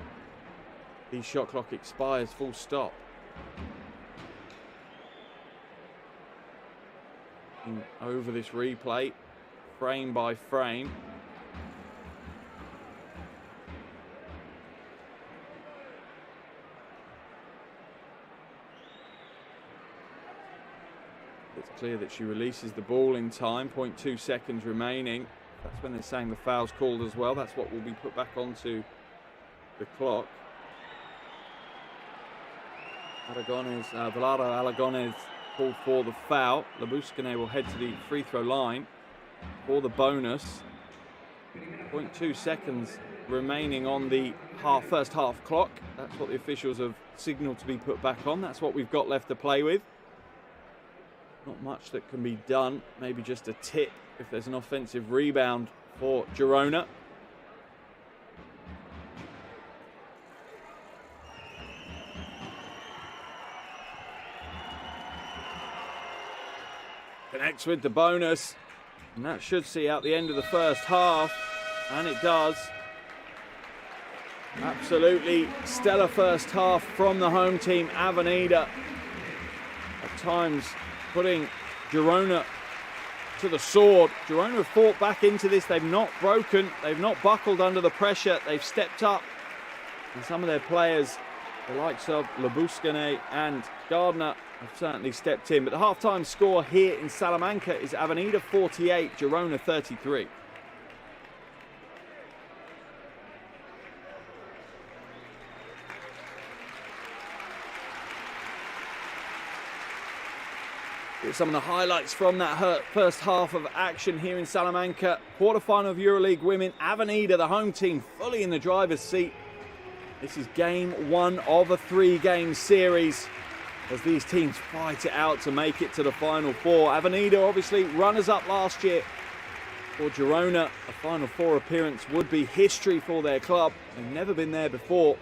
the shot clock expires, full stop. Over this replay, frame by frame. It's clear that she releases the ball in time, 0.2 seconds remaining. That's when they're saying the foul's called as well. That's what will be put back onto the clock. Velado Aragonés called for the foul. Labuskine will head to the free throw line for the bonus. 0.2 seconds remaining on the first half clock. That's what the officials have signalled to be put back on. That's what we've got left to play with. Not much that can be done. Maybe just a tip if there's an offensive rebound for Girona. Connects with the bonus, and that should see out the end of the first half, and it does. Absolutely stellar first half from the home team, Avenida. At times putting Girona to the sword. Girona have fought back into this. They've not broken. They've not buckled under the pressure. They've stepped up. And some of their players, the likes of Labuskine and Gardner, have certainly stepped in. But the halftime score here in Salamanca is Avenida 48, Girona 33. Here's some of the highlights from that first half of action here in Salamanca. Quarterfinal of EuroLeague Women. Avenida, the home team, fully in the driver's seat. This is game one of a three-game series as these teams fight it out to make it to the Final Four. Avenida, obviously, runners-up last year. For Girona, a Final Four appearance would be history for their club. They've never been there before.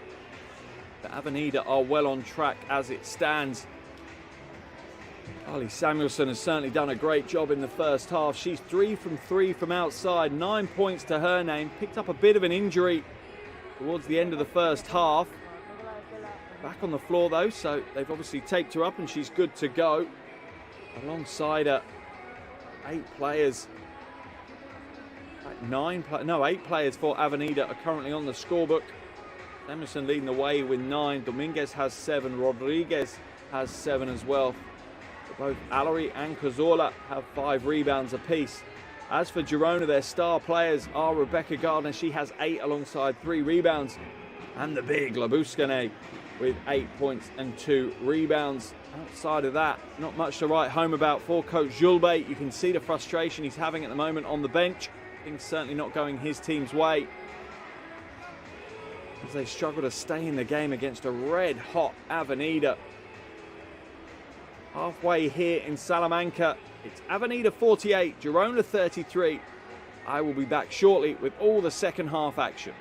But Avenida are well on track as it stands. Carly Samuelson has certainly done a great job in the first half. She's 3 from 3 from outside, 9 points to her name. Picked up a bit of an injury towards the end of the first half. Back on the floor though, so they've obviously taped her up and she's good to go. Alongside her, 8 players. 8 players for Avenida are currently on the scorebook. Samuelson leading the way with 9. Dominguez has 7. Rodriguez has 7 as well. Both Allery and Cazorla have 5 rebounds apiece. As for Girona, their star players are Rebecca Gardner. She has 8 alongside 3 rebounds. And the big Labuskine with 8 points and 2 rebounds. Outside of that, not much to write home about for Coach Julbe. You can see the frustration he's having at the moment on the bench. Things certainly not going his team's way, as they struggle to stay in the game against a red-hot Avenida. Halfway here in Salamanca, it's Avenida 48, Girona 33. I will be back shortly with all the second half action.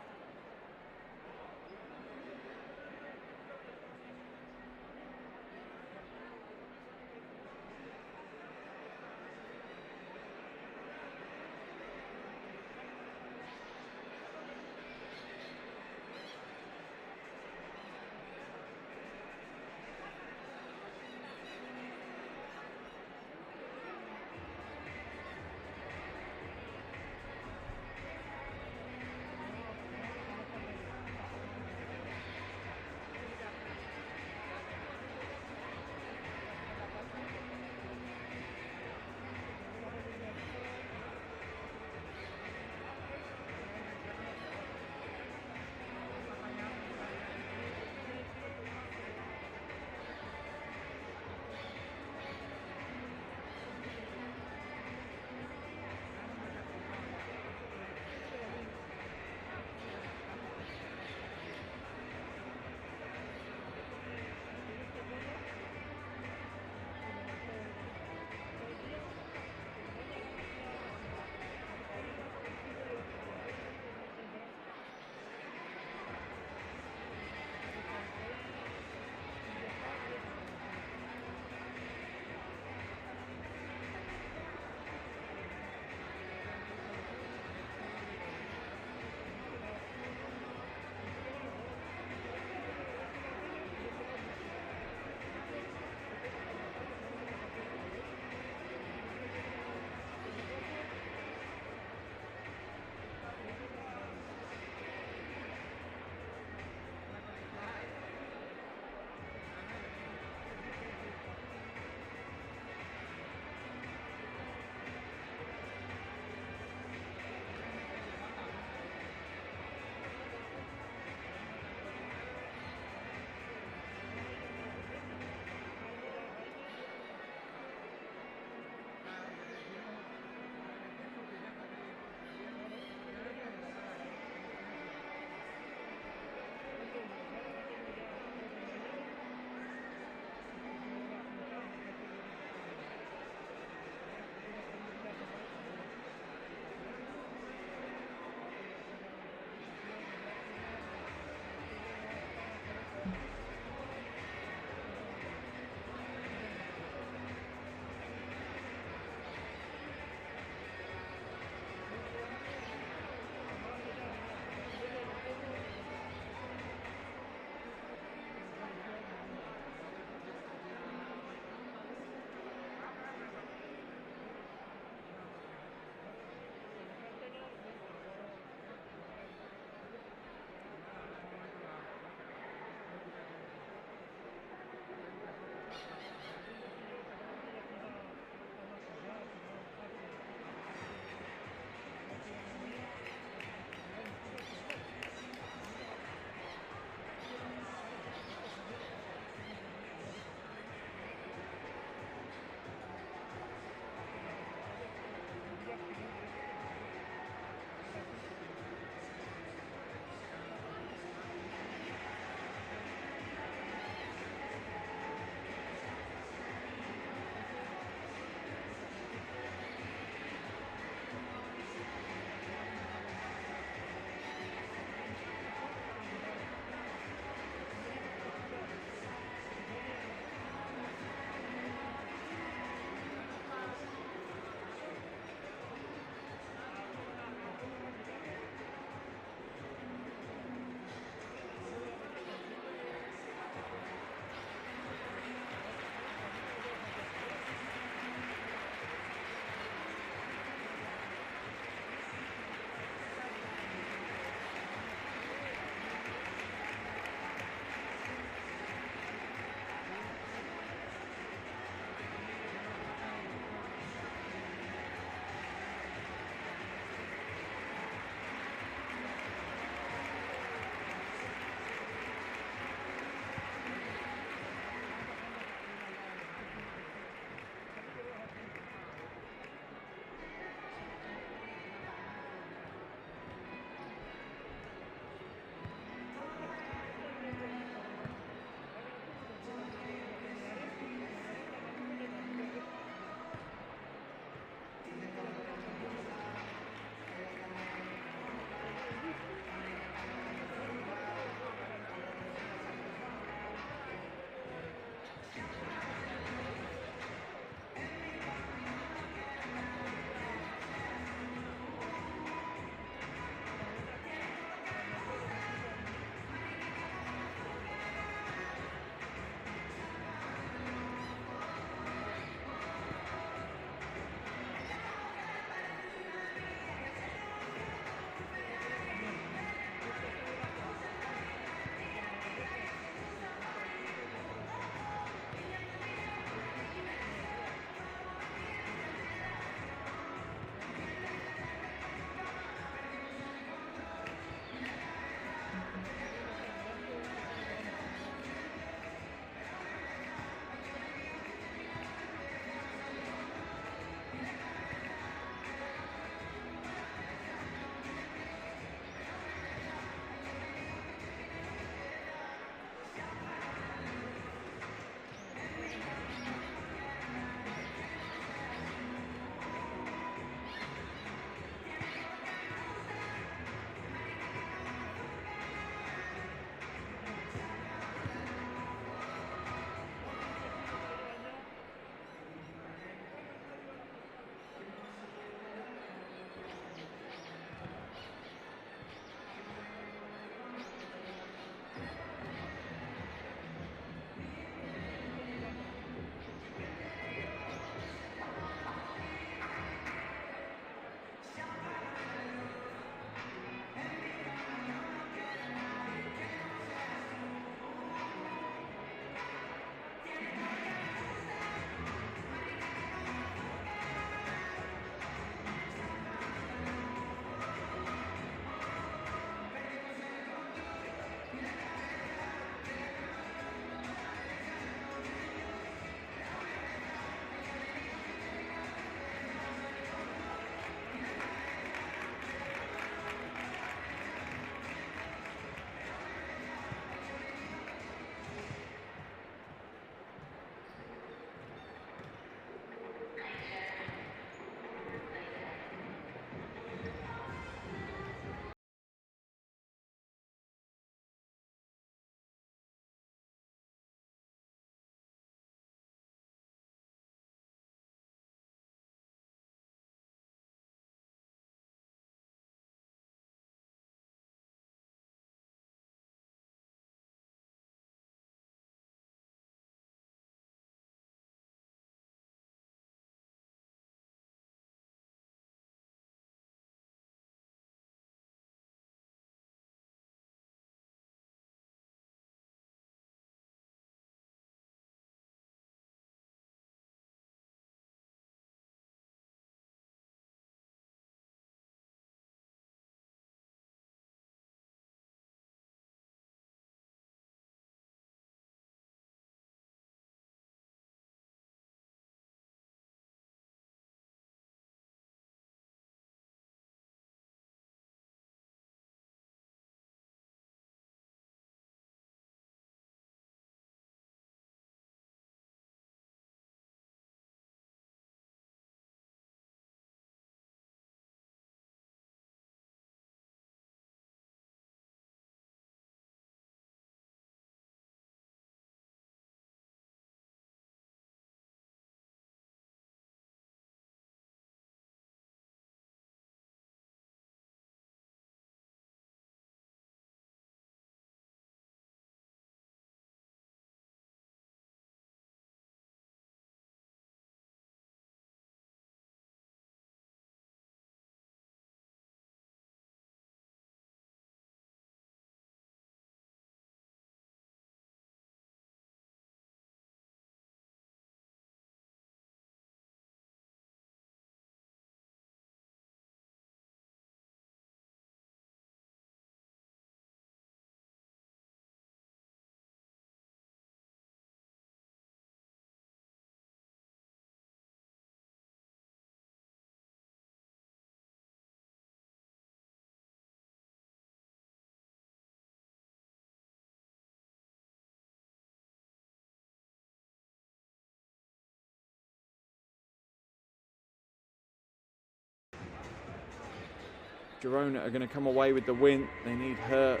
Girona are going to come away with the win. They need her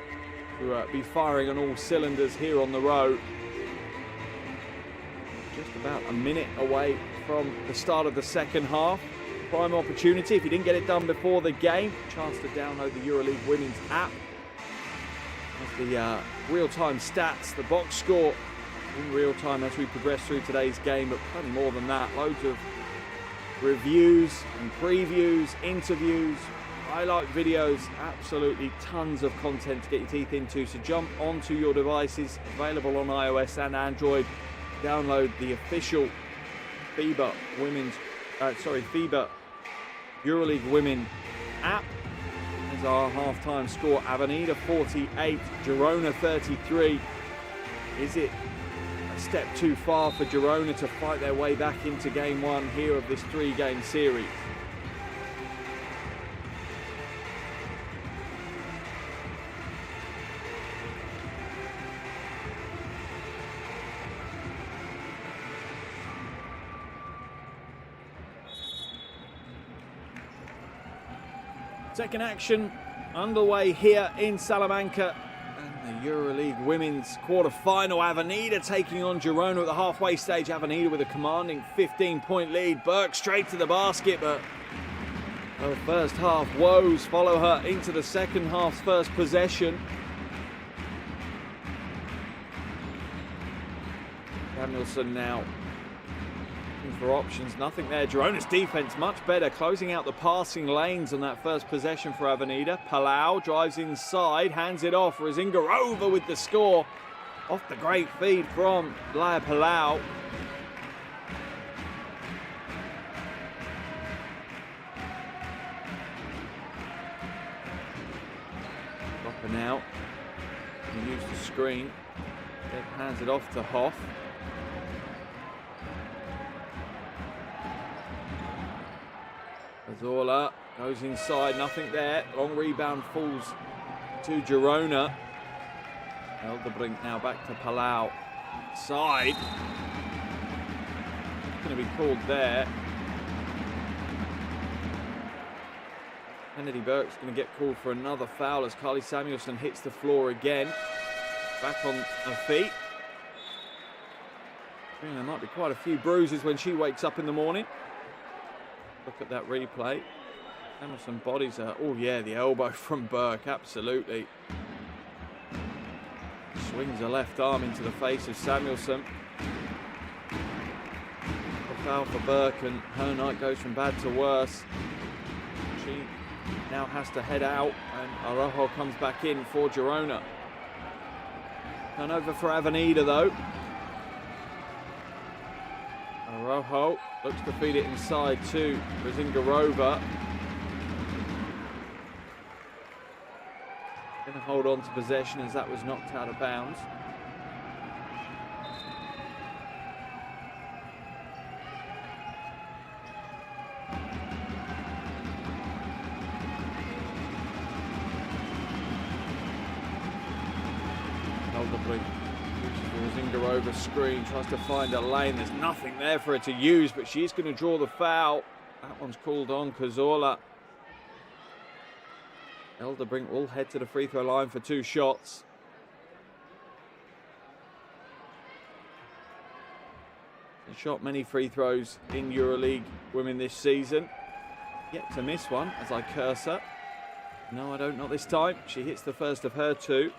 to be firing on all cylinders here on the road. Just about a minute away from the start of the second half. Prime opportunity, if you didn't get it done before the game, chance to download the EuroLeague Women's app. As the real-time stats, the box score in real time as we progress through today's game, but plenty more than that. Loads of reviews and previews, interviews, highlight videos, absolutely tons of content to get your teeth into. So jump onto your devices, available on iOS and Android. Download the official FIBA EuroLeague Women app. There's our half-time score: Avenida 48, Girona 33. Is it a step too far for Girona to fight their way back into game one here of this three-game series? Second action underway here in Salamanca, and the EuroLeague Women's quarter-final. Avenida taking on Girona at the halfway stage. Avenida with a commanding 15-point lead. Burke straight to the basket, but her first half woes follow her into the second half's first possession. Samuelson now for options, nothing there. Girona's defense much better, closing out the passing lanes on that first possession for Avenida. Palau drives inside, hands it off. Razingarova with the score off the great feed from Laia Palau. Dropping out, and use the screen. Then hands it off to Hoff. Azorla goes inside, nothing there. Long rebound falls to Girona. Elderbrink now back to Palau. Side. Going to be called there. Kennedy Burke's going to get called for another foul as Carly Samuelson hits the floor again. Back on her feet. I think there might be quite a few bruises when she wakes up in the morning. Look at that replay. Samuelson bodies her. Oh yeah, the elbow from Burke, absolutely. Swings her left arm into the face of Samuelson. A foul for Burke, and her night goes from bad to worse. She now has to head out, and Araujo comes back in for Girona. Turnover for Avenida though. Araujo looks to feed it inside to Razingarova. Going to hold on to possession as that was knocked out of bounds. Razingarova screen, tries to find a lane. There's nothing there for her to use, but she's going to draw the foul. That one's called on Cazorla. Elderbrink will head to the free throw line for two shots. She shot many free throws in EuroLeague Women this season. Yet to miss one as I curse her. No, I don't, not this time. She hits the first of her two.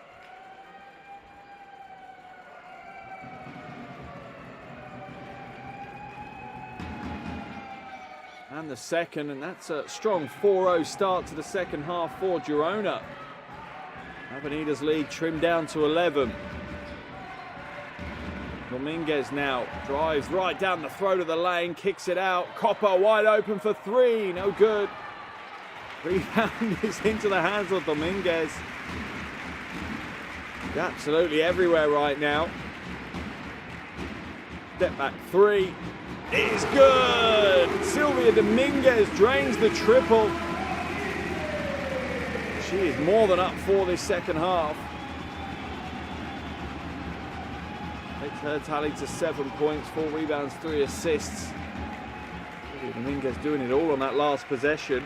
And the second, and that's a strong 4-0 start to the second half for Girona. Avenida's lead trimmed down to 11. Dominguez now drives right down the throat of the lane, kicks it out. Copper wide open for three, no good. Rebound is into the hands of Dominguez. He's absolutely everywhere right now. Step back three. It's good! Silvia Dominguez drains the triple. She is more than up for this second half. Takes her tally to 7 points, 4 rebounds, 3 assists. Silvia Dominguez doing it all on that last possession.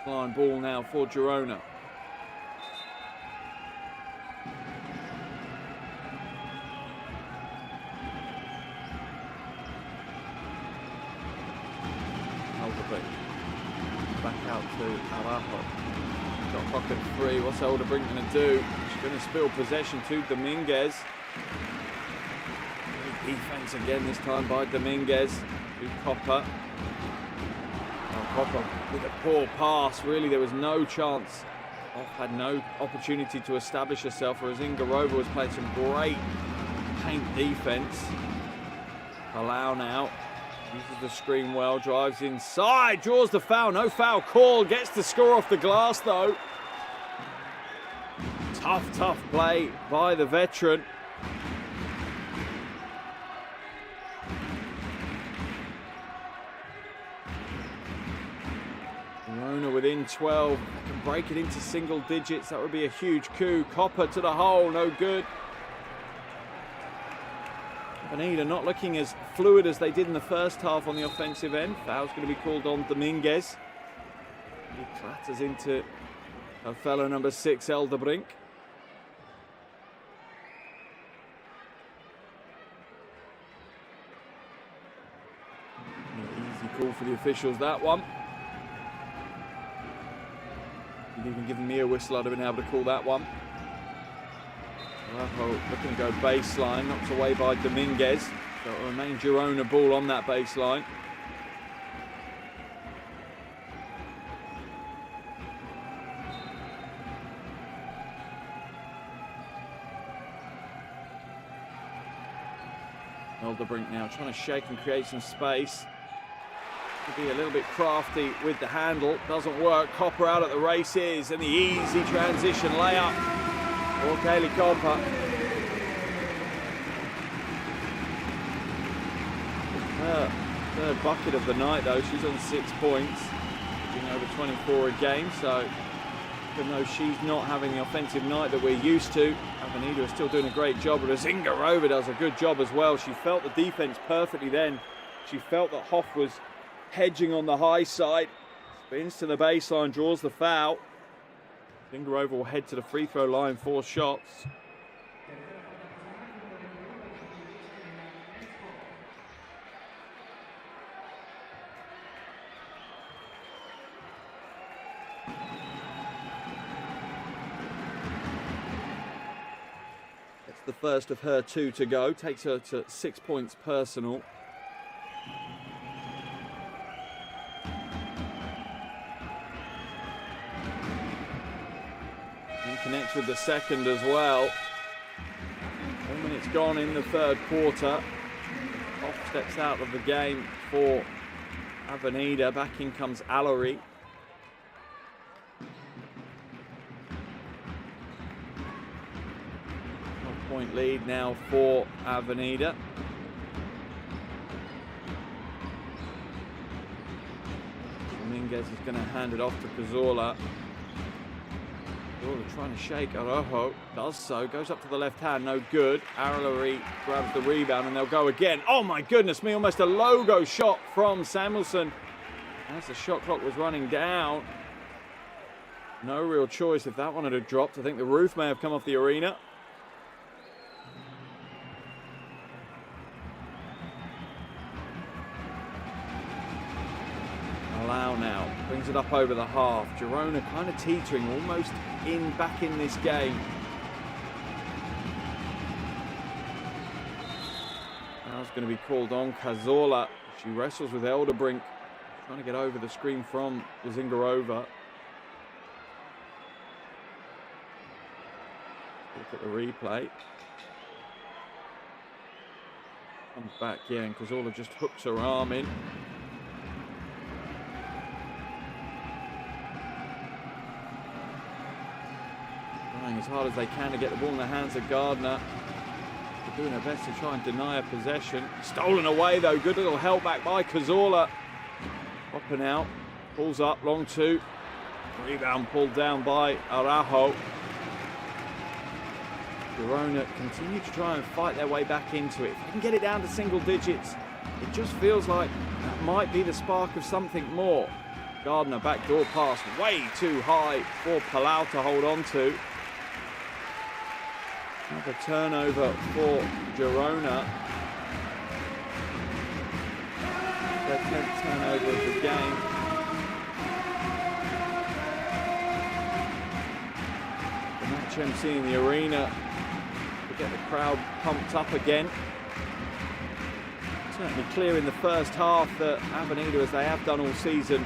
Line ball now for Girona. Back out to Araujo. Got pocket free. What's Elderbrink going to do? She's going to spill possession to Dominguez. Great defense again this time by Dominguez to Copper. Copper with a poor pass. Really, there was no chance. Off had no opportunity to establish herself, whereas Ingarova was playing some great paint defense. Palau now. Uses the screen well, drives inside, draws the foul, no foul call, gets the score off the glass though. Tough play by the veteran. Girona within 12, can break it into single digits, that would be a huge coup. Copper to the hole, no good. Avenida not looking as fluid as they did in the first half on the offensive end. Foul's going to be called on Dominguez. He clatters into her fellow number 6, Elderbrink. Easy call for the officials, that one. You'd even given me a whistle, I'd have been able to call that one. Looking to go baseline, knocked away by Dominguez. So it will remain Girona ball on that baseline. Elderbrink now trying to shake and create some space. To be a little bit crafty with the handle. Doesn't work. Copper out at the races and the easy transition layup. Or Kaylee Copper. Third bucket of the night though. She's on 6 points, averaging over 24 a game. So even though she's not having the offensive night that we're used to, Avenida is still doing a great job. But Zingarova does a good job as well. She felt the defense perfectly then. She felt that Hoff was hedging on the high side. Spins to the baseline, draws the foul. Zingarova will head to the free throw line for shots. It's the first of her 2 to go. Takes her to 6 points personal. Connects with the second as well. 1 minute's gone in the third quarter. Hoff steps out of the game for Avenida. Back in comes Allery. 1-point lead now for Avenida. Dominguez is going to hand it off to Cazorla. Trying to shake Araujo, does so, goes up to the left hand, no good. Allery grabs the rebound and they'll go again. Oh my goodness me, almost a logo shot from Samuelson as the shot clock was running down. No real choice if that one had dropped. I think the roof may have come off the arena. Allow now, brings it up over the half. Girona kind of teetering, almost back in this game. Foul's going to be called on Cazorla. She wrestles with Elderbrink, trying to get over the screen from Zingarova. Look at the replay. Comes back, yeah, and Cazorla just hooks her arm in. As hard as they can to get the ball in the hands of Gardner. They're doing their best to try and deny a possession. Stolen away though, good little help back by Cazorla. Hopping out, pulls up, long 2. Rebound pulled down by Araujo. Girona continue to try and fight their way back into it. If they can get it down to single digits, it just feels like that might be the spark of something more. Gardner backdoor pass way too high for Palau to hold on to. Another turnover for Girona. Their 10th turnover of the game. The match MC in the arena to get the crowd pumped up again. Certainly clear in the first half that Avenida, as they have done all season,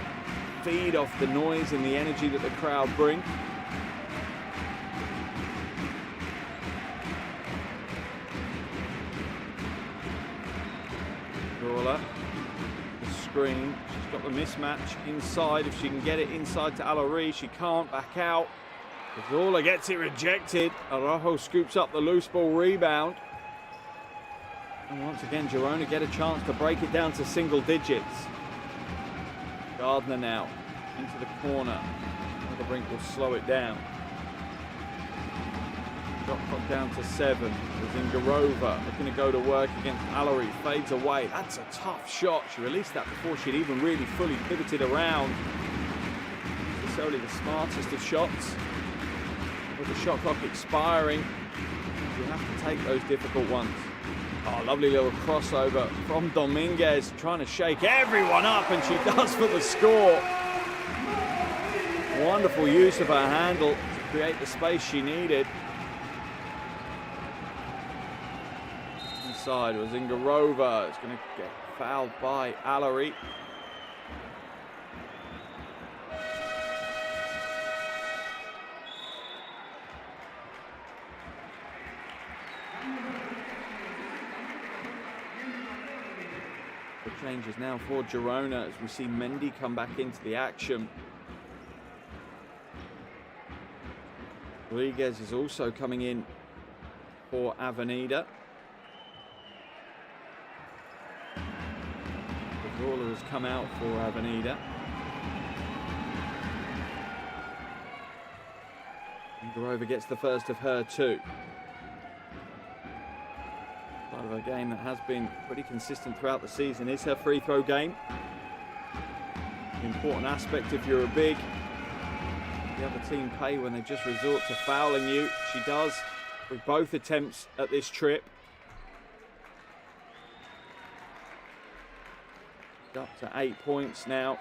feed off the noise and the energy that the crowd bring. Roller, the screen, she's got the mismatch inside. If she can get it inside to Alari, she can't back out. Zola gets it rejected. Araujo scoops up the loose ball rebound. And once again, Girona get a chance to break it down to single digits. Gardner now into the corner. The brink will slow it down. Shot clock down to 7. Zingarova looking to go to work against Alari. Fades away. That's a tough shot. She released that before she'd even really fully pivoted around. Not necessarily the smartest of shots. With the shot clock expiring, you have to take those difficult ones. Oh, lovely little crossover from Dominguez, trying to shake everyone up, and she does for the score. Wonderful use of her handle to create the space she needed. Inside was Zingarova. It's going to get fouled by Alari. Changes now for Girona as we see Mendy come back into the action. Rodriguez is also coming in for Avenida. Roller has come out for Avenida. Grover gets the first of her two. Part of a game that has been pretty consistent throughout the season is her free throw game. The important aspect if you're a big, the other team pay when they just resort to fouling you. She does with both attempts at this trip. Up to 8 points now.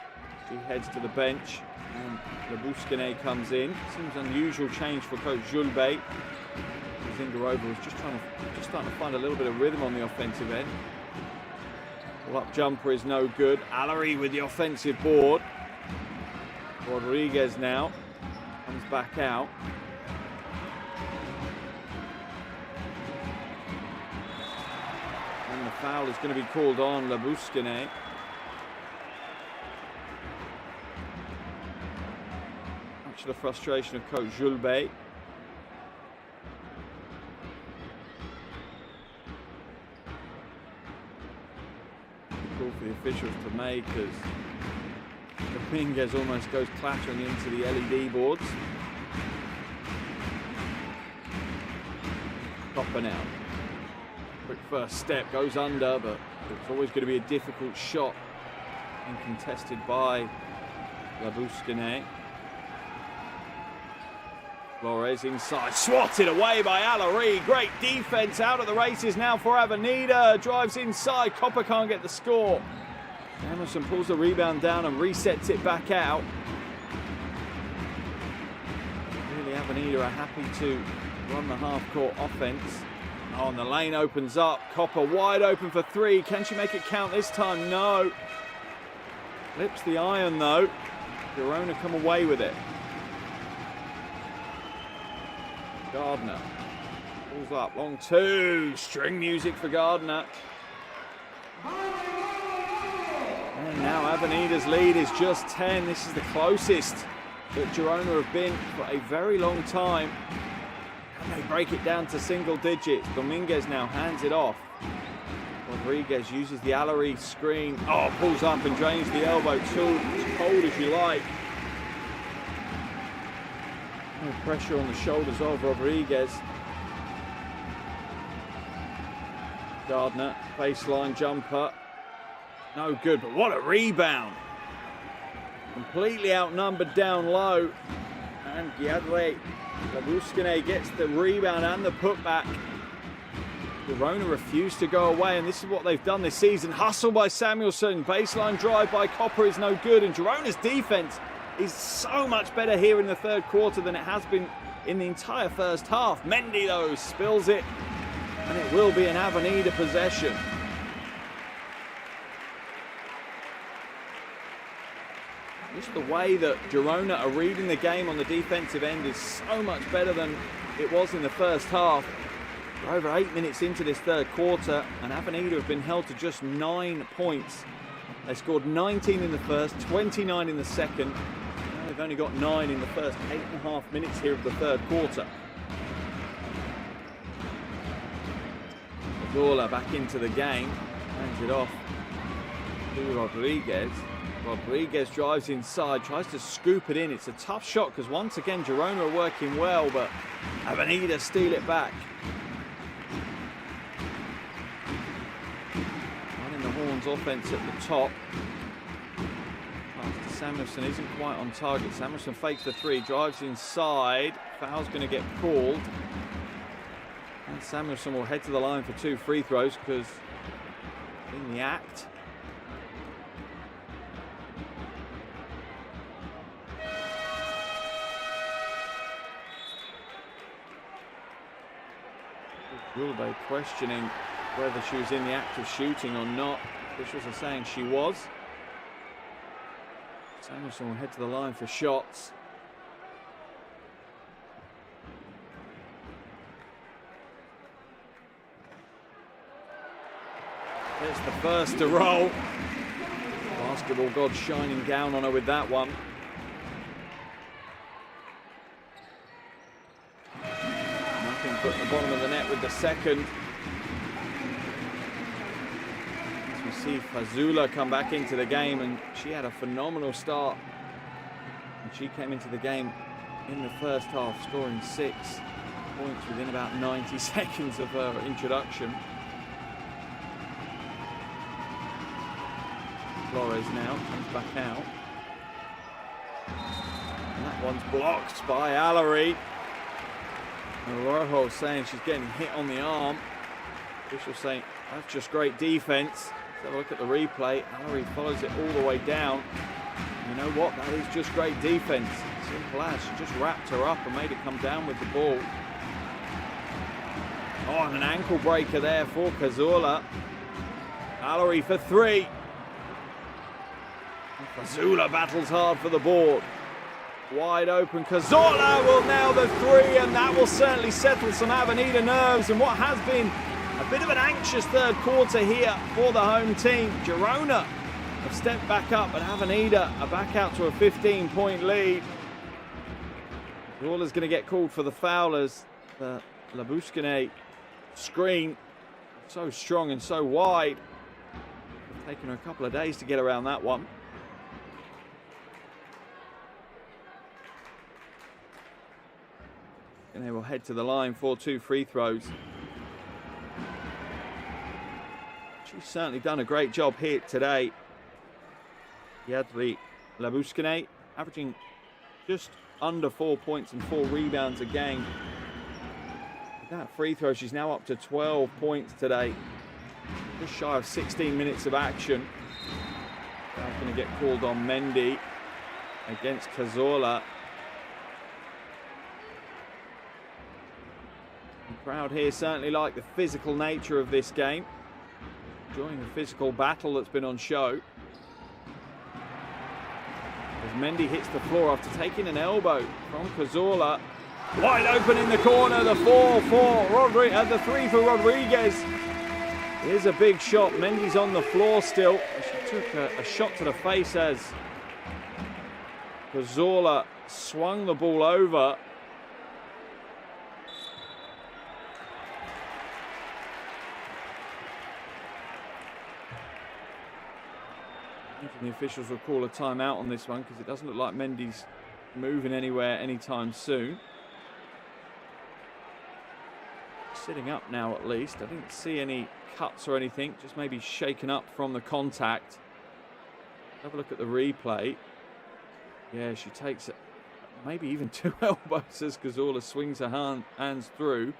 She heads to the bench and Lebouskine comes in. Seems unusual change for coach Julbey. Zingarova was just starting to find a little bit of rhythm on the offensive end. Pull-up jumper is no good. Alari with the offensive board. Rodriguez now comes back out. And the foul is going to be called on Lebouskine. Much to the frustration of coach Julbey. For the officials to make as Dominguez almost goes clattering into the LED boards. Copper now. Quick first step, goes under, but it's always going to be a difficult shot and contested by Lebouskine. Flores inside, swatted away by Alari. Great defense out of the races now for Avenida. Drives inside, Copper can't get the score. Emerson pulls the rebound down and resets it back out. Really, Avenida are happy to run the half-court offense. Oh, and the lane opens up. Copper wide open for three. Can she make it count this time? No. Flips the iron though. Girona come away with it. Gardner pulls up, long two, string music for Gardner. And now Avenida's lead is just 10. This is the closest that Girona have been for a very long time. And they break it down to single digits. Dominguez now hands it off. Rodriguez uses the Alari screen. Oh, pulls up and drains the elbow too. As cold as you like. No pressure on the shoulders of Rodriguez. Gardner, baseline jumper. No good, but what a rebound. Completely outnumbered down low. And Yadre Labuskine gets the rebound and the putback. Girona refused to go away, and this is what they've done this season. Hustle by Samuelson, baseline drive by Copper is no good, and Girona's defense is so much better here in the third quarter than it has been in the entire first half. Mendy, though, spills it, and it will be an Avenida possession. Just the way that Girona are reading the game on the defensive end is so much better than it was in the first half. We're over 8 minutes into this third quarter, and Avenida have been held to just 9 points. They scored 19 in the first, 29 in the second. Now they've only got 9 in the first 8.5 minutes here of the third quarter. Zola back into the game, hands it off to Rodriguez. Rodriguez drives inside, tries to scoop it in. It's a tough shot because once again Girona are working well, but Avenida steal it back. Running the Horns offense at the top. Samuelson isn't quite on target. Samuelson fakes the three, drives inside. Foul's going to get called. And Samuelson will head to the line for 2 free throws because in the act. Wilbe questioning whether she was in the act of shooting or not. Officials are saying she was. Samuelson will head to the line for shots. It's the first to roll. Basketball god shining down on her with that one. Nothing but the bottom of the net with the second. As we see Fazula come back into the game, and she had a phenomenal start. And she came into the game in the first half, scoring 6 points within about 90 seconds of her introduction. Flores now comes back out. And that one's blocked by Allery. And Rojo saying she's getting hit on the arm. Official saying that's just great defense. Let's have a look at the replay. Allery follows it all the way down. You know what? That is just great defense. Simple as. She just wrapped her up and made it come down with the ball. Oh, and an ankle breaker there for Cazorla. Allery for 3. Fazula battles hard for the board. Wide open. Cazorla will nail the 3, and that will certainly settle some Avenida nerves. And what has been a bit of an anxious third quarter here for the home team. Girona have stepped back up, and Avenida are back out to a 15-point lead. Cazorla's going to get called for the foul as the Labuskine screen so strong and so wide. It's taken her a couple of days to get around that one. And they will head to the line for 2 free throws. She's certainly done a great job here today. Yadri Labuskine averaging just under 4 points and 4 rebounds a game. With that free throw, she's now up to 12 points today. Just shy of 16 minutes of action. That's going to get called on Mendy against Cazorla. The crowd here certainly like the physical nature of this game. Enjoying the physical battle that's been on show. As Mendy hits the floor after taking an elbow from Cazorla. Wide open in the corner, the 4 for Rodriguez, the 3 for Rodriguez. Here's a big shot. Mendy's on the floor still. She took a shot to the face as Cazorla swung the ball over. The officials will call a timeout on this one because it doesn't look like Mendy's moving anywhere anytime soon. Sitting up now at least. I didn't see any cuts or anything, just maybe shaken up from the contact. Have a look at the replay. Yeah, she takes maybe even 2 elbows as Cazorla swings her hands through.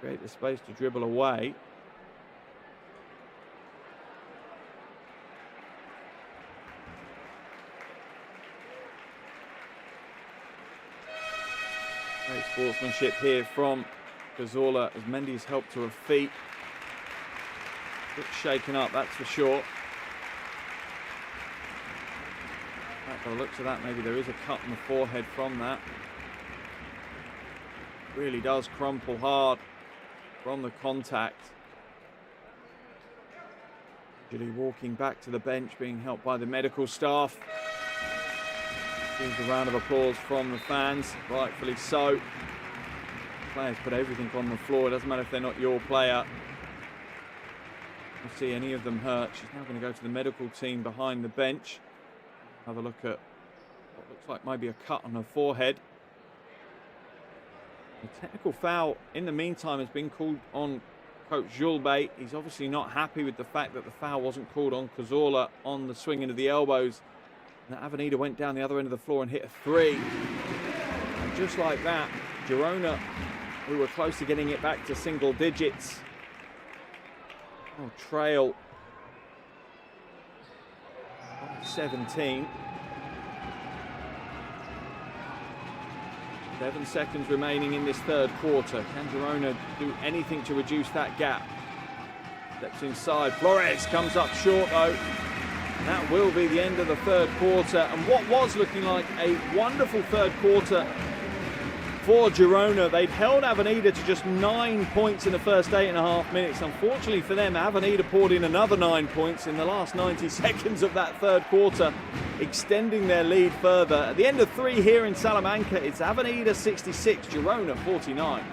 Create the space to dribble away. Great sportsmanship here from Cazorla as Mendy's helped to her feet. A bit shaken up, that's for sure. By the looks of that, maybe there is a cut on the forehead from that. Really does crumple hard from the contact. Usually walking back to the bench, being helped by the medical staff. Here's a round of applause from the fans, rightfully so. Players put everything on the floor. It doesn't matter if they're not your player. You see any of them hurt. She's now going to go to the medical team behind the bench. Have a look at what looks like maybe a cut on her forehead. The technical foul, in the meantime, has been called on Coach Julbe. He's obviously not happy with the fact that the foul wasn't called on Cazorla on the swing into the elbows. And Avenida went down the other end of the floor and hit a three. And just like that, Girona, who were close to getting it back to single digits, trail 17. 7 seconds remaining in this third quarter. Can Girona do anything to reduce that gap? Steps inside. Flores comes up short though. That will be the end of the third quarter. And what was looking like a wonderful third quarter for Girona. They'd held Avenida to just 9 points in the first 8.5 minutes. Unfortunately for them, Avenida poured in another 9 points in the last 90 seconds of that third quarter, extending their lead further. At the end of 3 here in Salamanca, it's Avenida 66, Girona 49.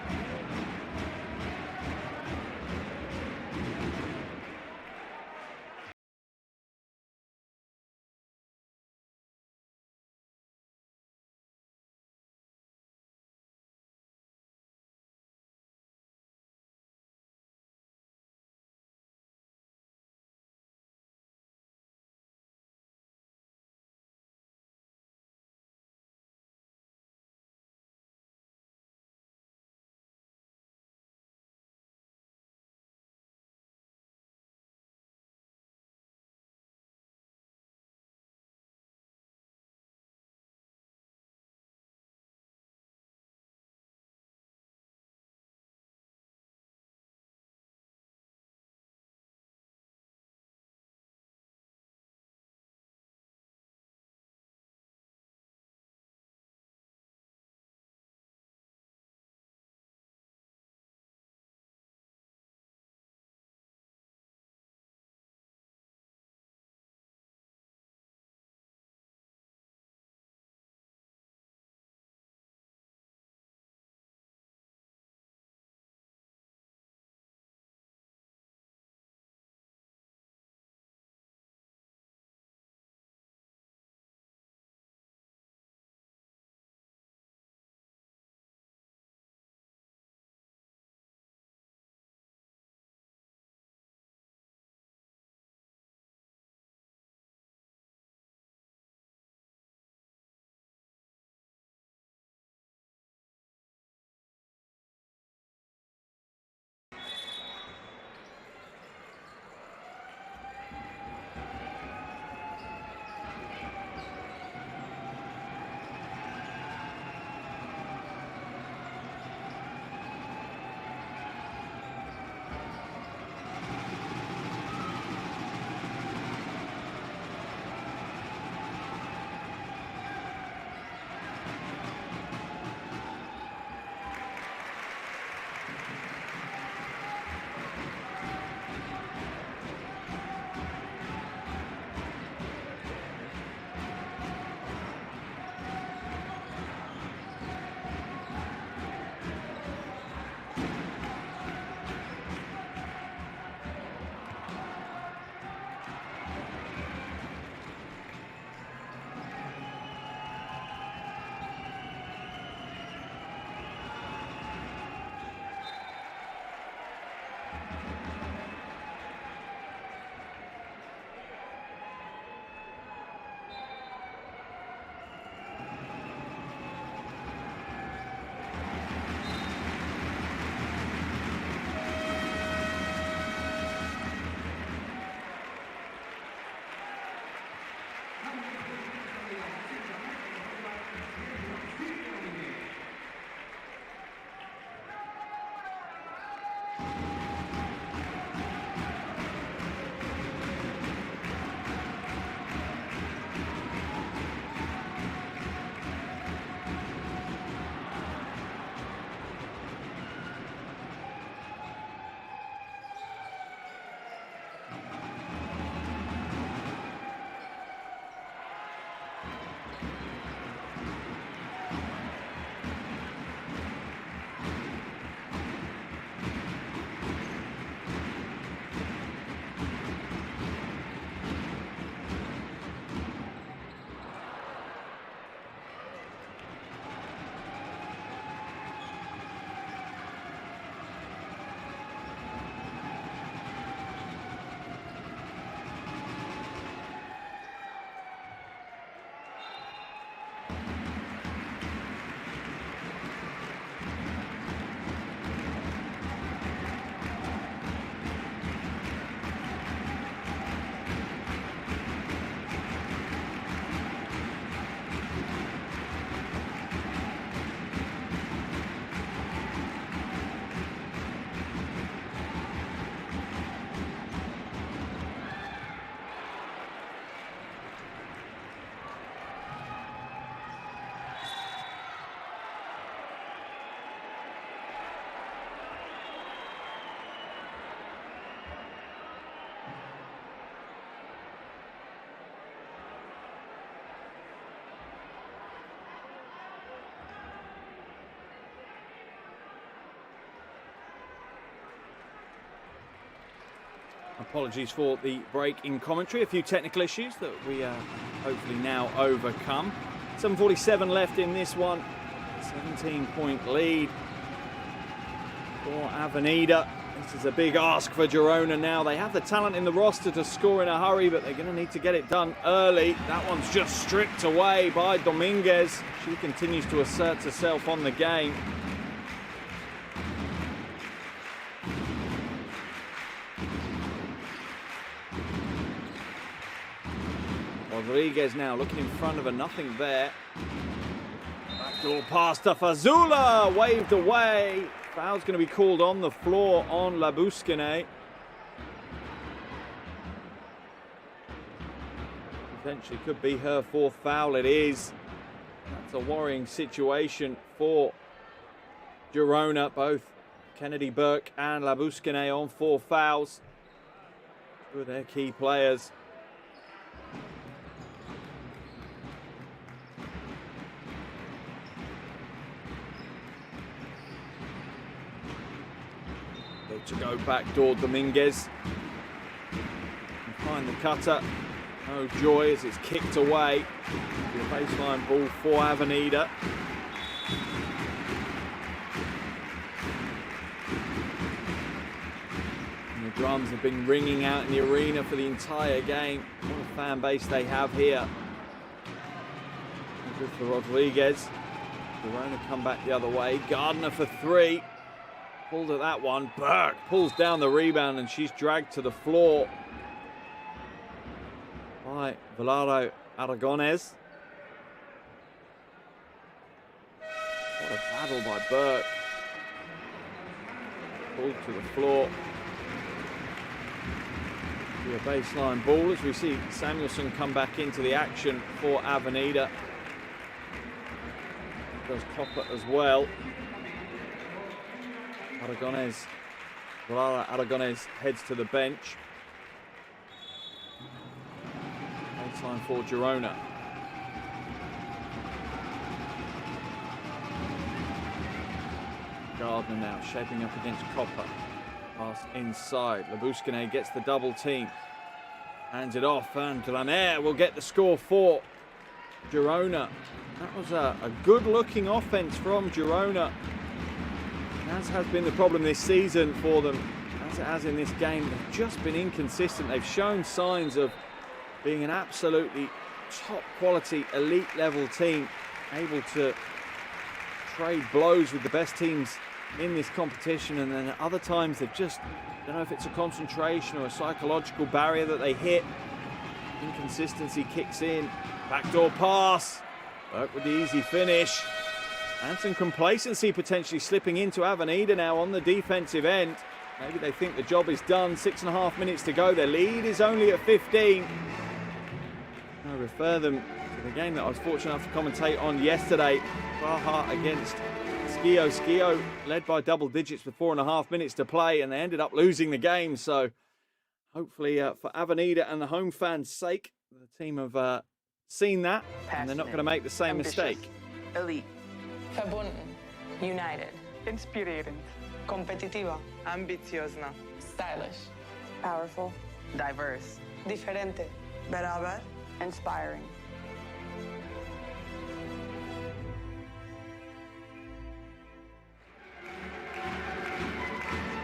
Apologies for the break in commentary. A few technical issues that we hopefully now overcome. 7:47 left in this one. 17-point lead for Avenida. This is a big ask for Girona now. They have the talent in the roster to score in a hurry, but they're going to need to get it done early. That one's just stripped away by Dominguez. She continues to assert herself on the game. Rodriguez now looking in front of her, nothing there. Backdoor pass to Fazula, waved away. Foul's going to be called on the floor on Labuskine. Potentially could be her fourth foul, it is. That's a worrying situation for Girona. Both Kennedy Burke and Labuskine on 4 fouls. Two of their key players. To go backdoor Dominguez. And find the cutter. No joy as it's kicked away. The baseline ball for Avenida. And the drums have been ringing out in the arena for the entire game. What a fan base they have here. Good for Rodriguez. Girona come back the other way. Gardner for 3. Pulled at that one. Burke pulls down the rebound and she's dragged to the floor by Velaro Aragonés. What a battle by Burke. Pulled to the floor. Be a baseline ball as we see Samuelson come back into the action for Avenida. Does Copper as well. Aragonés heads to the bench. Baseline for Girona. Gardner now shaping up against Copper. Pass inside. Labuskine gets the double team. Hands it off and Glaner will get the score for Girona. That was a good looking offense from Girona. As has been the problem this season for them, as it has in this game, they've just been inconsistent. They've shown signs of being an absolutely top quality, elite level team, able to trade blows with the best teams in this competition, and then at other times they've just, I don't know if it's a concentration or a psychological barrier that they hit. Inconsistency kicks in. Backdoor pass. Burke with the easy finish. And some complacency potentially slipping into Avenida now on the defensive end. Maybe they think the job is done. 6.5 minutes to go. Their lead is only at 15. I refer them to the game that I was fortunate enough to commentate on yesterday. Baja against Skio. Skio led by double digits with 4.5 minutes to play, and they ended up losing the game. So hopefully for Avenida and the home fans' sake, the team have seen that, and they're not going to Passionate, make the same ambitious, mistake. Elite. Verbunden. United. Inspirerend. Competitiva. Ambitiozna. Stylish. Powerful. Diverse. Diferente. Beraber. Inspiring.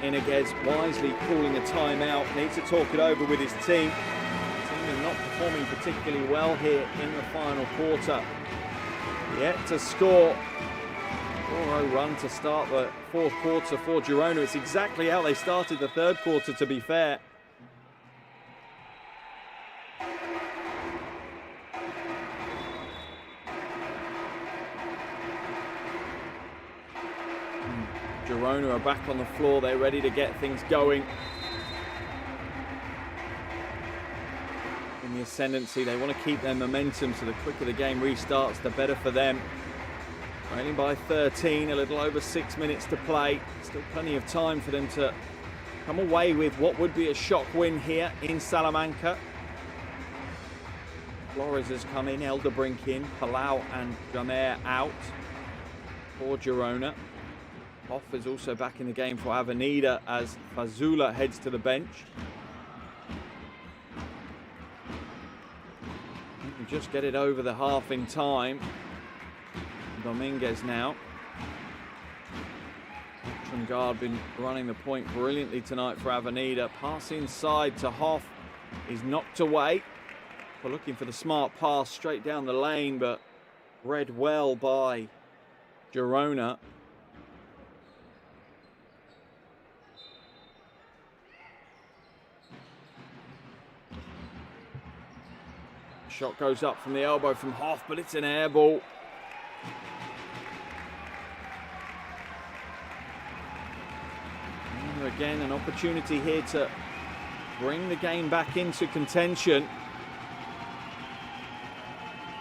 Iniguez wisely calling a timeout, needs to talk it over with his team. The team is not performing particularly well here in the final quarter. Yet to score. 4-0 run to start the fourth quarter for Girona. It's exactly how they started the third quarter, to be fair. Girona are back on the floor. They're ready to get things going. In the ascendancy, they want to keep their momentum, so the quicker the game restarts, the better for them. Trailing by 13, a little over 6 minutes to play. Still plenty of time for them to come away with what would be a shock win here in Salamanca. Flores has come in, Elderbrink in, Palau and Jamer out for Girona. Hoff is also back in the game for Avenida as Fazula heads to the bench. You can just get it over the half in time. Dominguez now. Guard been running the point brilliantly tonight for Avenida. Pass inside to Hoff is knocked away. We're looking for the smart pass straight down the lane, but read well by Girona. Shot goes up from the elbow from Hoff, but it's an air ball. And again, an opportunity here to bring the game back into contention.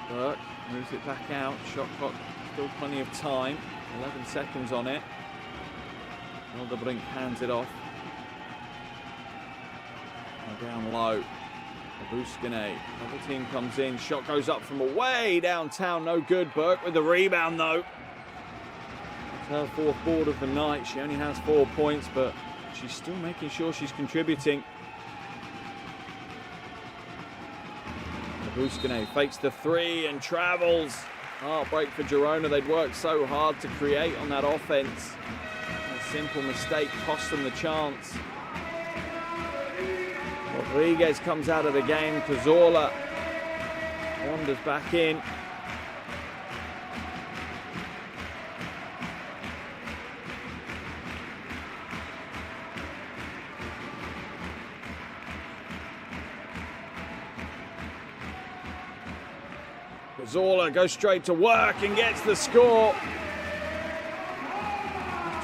Burke moves it back out. Shot clock, still plenty of time. 11 seconds on it. Elderbrink hands it off. Down low. Buskine, double team comes in, shot goes up from away downtown, no good. Burke with the rebound though. It's her fourth board of the night. She only has 4 points, but she's still making sure she's contributing. Buskine fakes the three and travels. Heartbreak for Girona. They'd worked so hard to create on that offense. A simple mistake cost them the chance. Rodriguez comes out of the game. Cazorla wanders back in. Cazorla goes straight to work and gets the score.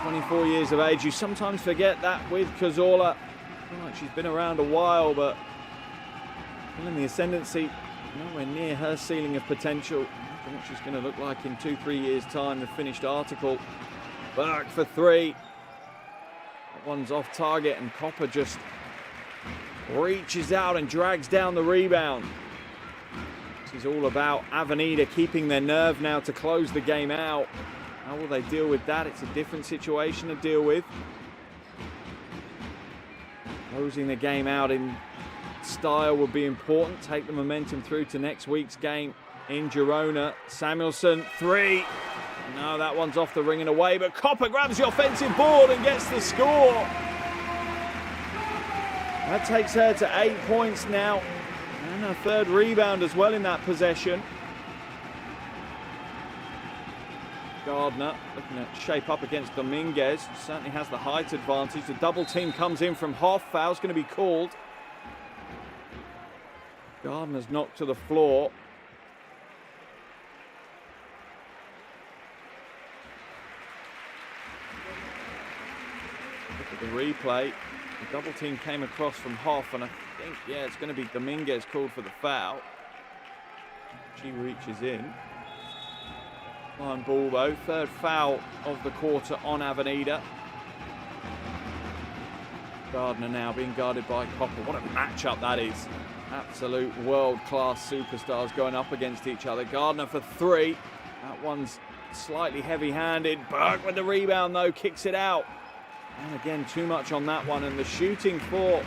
24 years of age. You sometimes forget that with Cazorla. Like she's been around a while, but still in the ascendancy, nowhere near her ceiling of potential. Imagine what she's going to look like in 2-3 years' time. The finished article. Burke for three. That one's off target, and Copper just reaches out and drags down the rebound. This is all about Avenida keeping their nerve now to close the game out. How will they deal with that? It's a different situation to deal with. Closing the game out in style would be important. Take the momentum through to next week's game in Girona. Samuelson, three. No, that one's off the ring and away, but Copper grabs the offensive board and gets the score. That takes her to 8 points now. And her third rebound as well in that possession. Gardner looking to shape up against Dominguez. Certainly has the height advantage. The double team comes in from Hoff. Foul's going to be called. Gardner's knocked to the floor. Look at the replay. The double team came across from Hoff, and I think, yeah, it's going to be Dominguez called for the foul. She reaches in. Fine ball though, third foul of the quarter on Avenida. Gardner now being guarded by Copper. What a matchup that is. absolute world-class superstars going up against each other. Gardner for three. That one's slightly heavy-handed. Burke with the rebound, though, kicks it out. And again, too much on that one. And the shooting for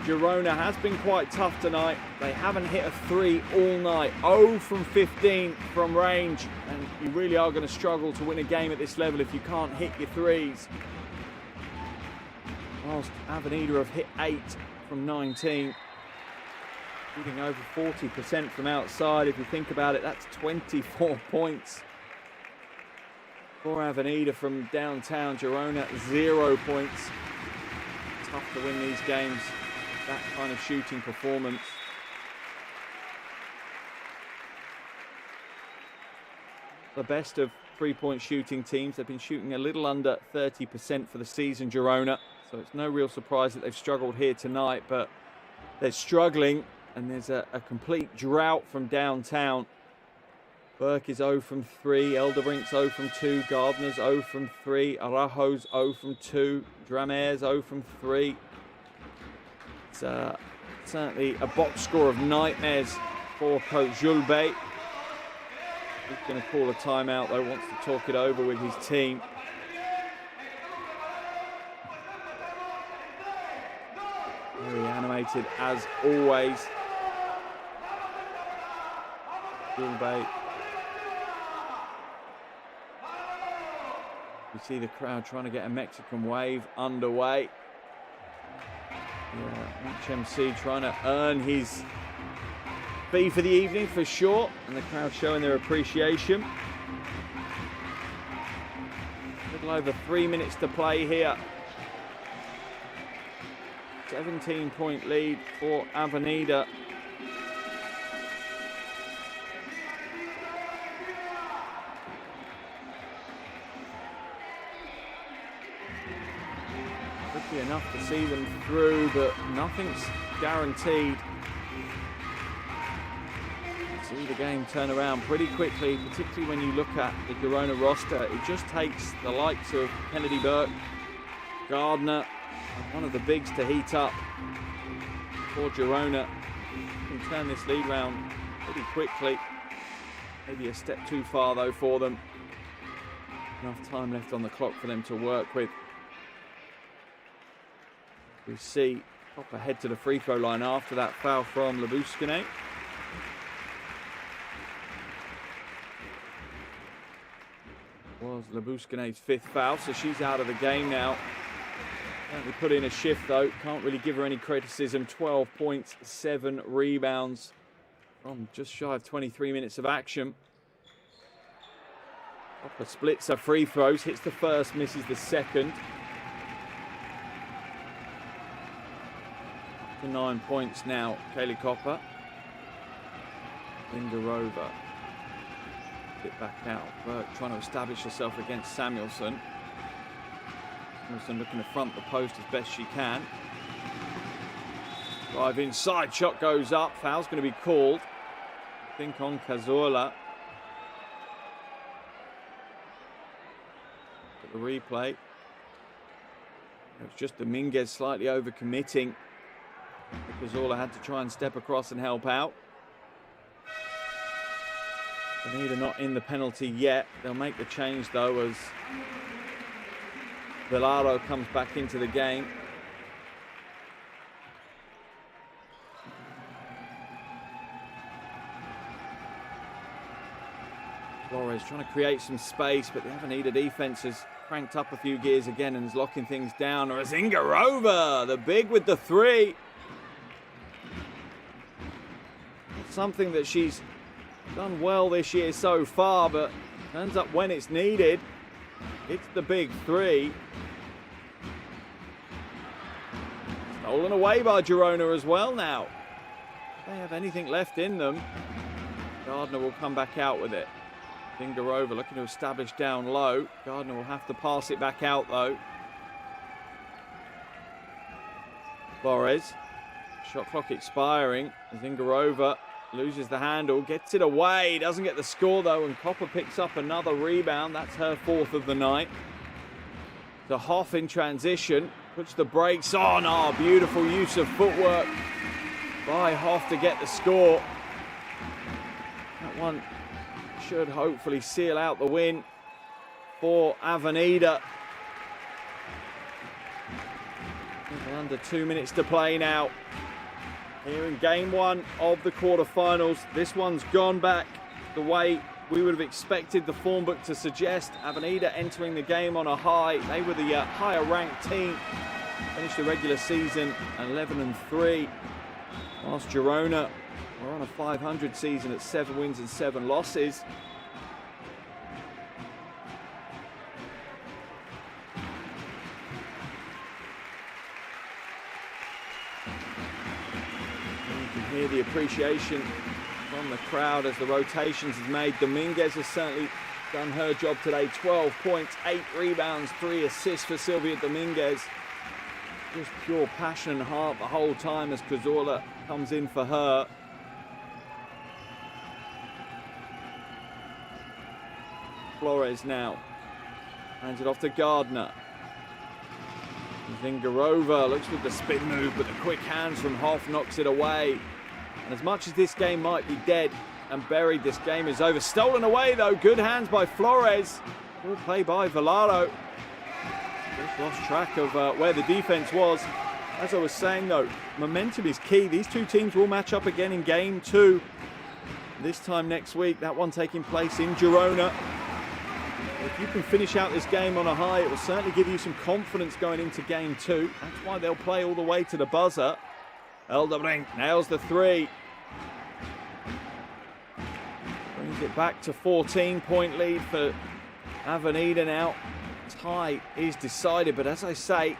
Girona has been quite tough tonight. They haven't hit a three all night. 0 from 15 from range. And you really are going to struggle to win a game at this level if you can't hit your threes. Whilst Avenida have hit 8 from 19. Shooting over 40% from outside. If you think about it, that's 24 points. For Avenida from downtown. Girona, 0 points. Tough to win these games. That kind of shooting performance. The best of three-point shooting teams. They've been shooting a little under 30% for the season, Girona. So it's no real surprise that they've struggled here tonight, but they're struggling, and there's a complete drought from downtown. Burke is 0 from 3, Elderbrink's 0 from 2, Gardner's 0 from 3, Araujo's 0 from 2, Dramer's 0 from 3. It's certainly a box score of nightmares for Coach Julbe. He's going to call a timeout, though, wants to talk it over with his team. Very animated as always. Julbe. You see the crowd trying to get a Mexican wave underway. Yeah, HMC trying to earn his fee for the evening for sure, and the crowd showing their appreciation. A little over 3 minutes to play here. 17-point lead for Avenida. Could be enough to see them through, but nothing's guaranteed. See the game turn around pretty quickly, particularly when you look at the Girona roster. It just takes the likes of Kennedy Burke, Gardner, one of the bigs to heat up for Girona. Can turn this lead round pretty quickly. Maybe a step too far though for them. Enough time left on the clock for them to work with. We see Copper head to the free throw line after that foul from Labuskine. Was Labuskine's 5th foul, so she's out of the game now. Certainly put in a shift though, can't really give her any criticism. 12 points, 7 rebounds from just shy of 23 minutes of action. Copper splits her free throws, hits the first, misses the second. Up to 9 points now, Kaylee Copper. Lingarova. Get back out, Burke trying to establish herself against Samuelson. Samuelson looking to front the post as best she can. Drive inside, shot goes up, foul's going to be called. I think on Cazorla. At the replay. It was just Dominguez slightly overcommitting. Cazorla had to try and step across and help out. Avenida not in the penalty yet. They'll make the change though as Velaro comes back into the game. Flores trying to create some space, but the Avenida defense has cranked up a few gears again and is locking things down. Zingarova, the big with the 3. Something that she's done well this year so far, but turns up when it's needed. It's the big 3. Stolen away by Girona as well now. If they have anything left in them, Gardner will come back out with it. Zingarova looking to establish down low. Gardner will have to pass it back out though. Flores. Shot clock expiring. Zingarova loses the handle, gets it away, doesn't get the score though, and Copper picks up another rebound. That's her 4th of the night. The Hoff in transition, puts the brakes on. Oh, beautiful use of footwork by Hoff to get the score. That one should hopefully seal out the win for Avenida. Under 2 minutes to play now. Here in game one of the quarterfinals. This one's gone back the way we would have expected the form book to suggest. Avenida entering the game on a high. They were the higher ranked team. Finished the regular season 11-3. Whilst Girona were on a 500 season at 7 wins and 7 losses. Hear the appreciation from the crowd as the rotations is made. Dominguez has certainly done her job today. 12 points, 8 rebounds, 3 assists for Silvia Dominguez. Just pure passion and heart the whole time as Cazorla comes in for her. Flores now hands it off to Gardner. Zingarova looks with the spin move, but the quick hands from Hoff knocks it away. And as much as this game might be dead and buried, this game is over. Stolen away though, good hands by Flores. Good play by Velaro. Just lost track of where the defense was. As I was saying though, momentum is key. These two teams will match up again in game 2. This time next week, that one taking place in Girona. If you can finish out this game on a high, it will certainly give you some confidence going into game 2. That's why they'll play all the way to the buzzer. Elderbrink nails the 3. Brings it back to 14-point lead for Avenida now. Tie is decided, but as I say,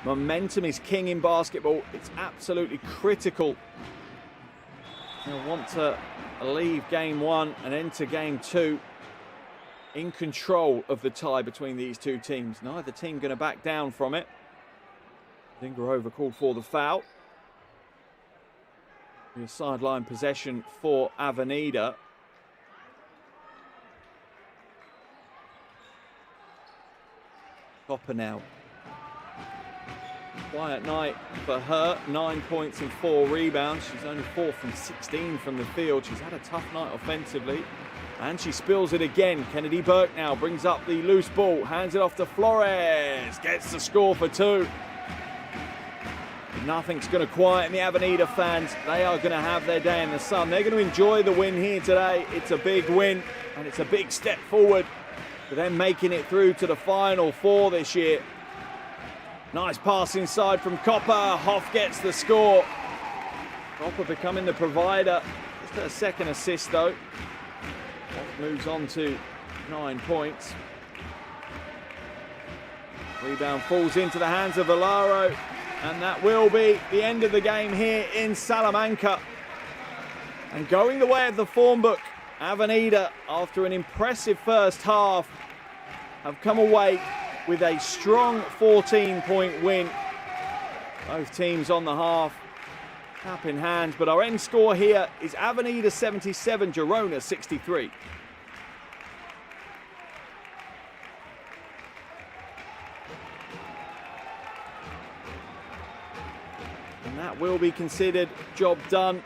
momentum is king in basketball. It's absolutely critical. They'll want to leave game 1 and enter game 2 in control of the tie between these two teams. Neither team going to back down from it. Zingarova called for the foul. A sideline possession for Avenida. Copper now. Quiet night for her. 9 points and 4 rebounds. She's only 4 from 16 from the field. She's had a tough night offensively. And she spills it again. Kennedy Burke now brings up the loose ball. Hands it off to Flores. Gets the score for 2. Nothing's going to quieten the Avenida fans. They are going to have their day in the sun. They're going to enjoy the win here today. It's a big win, and it's a big step forward for them making it through to the Final Four this year. Nice pass inside from Copper. Hoff gets the score. Copper becoming the provider. Just her second assist, though. Hoff moves on to 9 points. Rebound falls into the hands of Velaro. And that will be the end of the game here in Salamanca. And going the way of the form book, Avenida, after an impressive first half, have come away with a strong 14-point win. Both teams on the half, cap in hand. But our end score here is Avenida 77, Girona 63. That will be considered job done.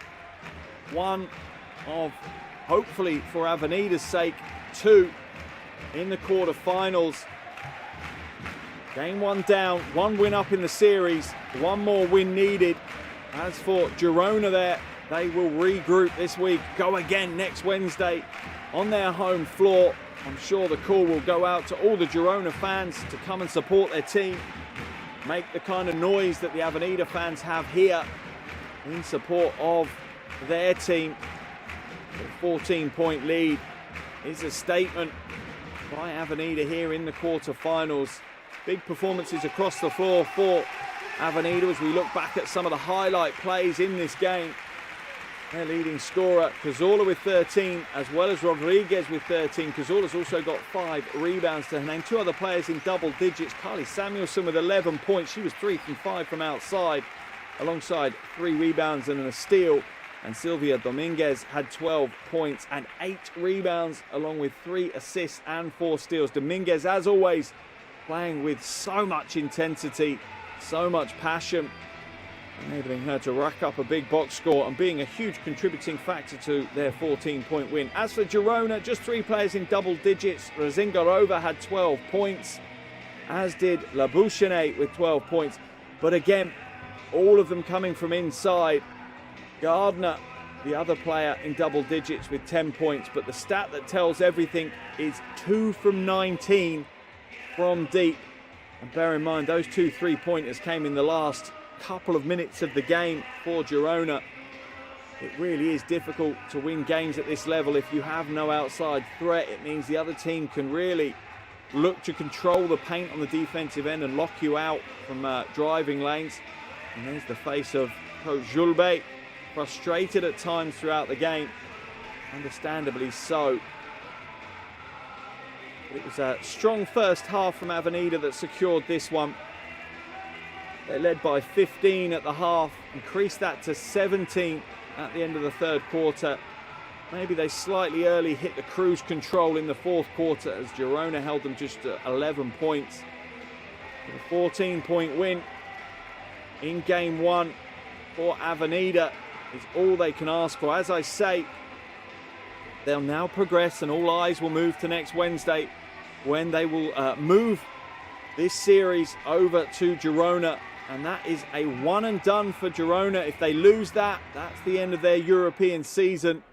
One of, hopefully for Avenida's sake, 2 in the quarterfinals. Game 1 down, 1 win up in the series, 1 more win needed. As for Girona there, they will regroup this week, go again next Wednesday on their home floor. I'm sure the call will go out to all the Girona fans to come and support their team. Make the kind of noise that the Avenida fans have here in support of their team. A 14-point lead is a statement by Avenida here in the quarterfinals. Big performances across the floor for Avenida as we look back at some of the highlight plays in this game. Their leading scorer, Cazorla, with 13, as well as Rodriguez with 13. Cazorla's also got 5 rebounds to her name. 2 other players in double digits. Carly Samuelson with 11 points. She was 3 from 5 from outside, alongside 3 rebounds and a steal. And Silvia Dominguez had 12 points and 8 rebounds, along with 3 assists and 4 steals. Dominguez, as always, playing with so much intensity, so much passion. enabling her to rack up a big box score and being a huge contributing factor to their 14-point win. As for Girona, just 3 players in double digits. Razingarova had 12 points, as did Labouchenet with 12 points. But again, all of them coming from inside. Gardner, the other player, in double digits with 10 points. But the stat that tells everything is 2 from 19 from deep. And bear in mind, those 2 3-pointers came in the last couple of minutes of the game for Girona. It really is difficult to win games at this level if you have no outside threat. It means the other team can really look to control the paint on the defensive end and lock you out from driving lanes. And there's the face of Coach Julbe, frustrated at times throughout the game, understandably so. It was a strong first half from Avenida that secured this one. They led by 15 at the half, increased that to 17 at the end of the third quarter. Maybe they slightly early hit the cruise control in the fourth quarter as Girona held them just 11 points. A 14-point win in game 1 for Avenida is all they can ask for. As I say, they'll now progress and all eyes will move to next Wednesday, when they will move this series over to Girona. And that is a one and done for Girona. If they lose that, that's the end of their European season.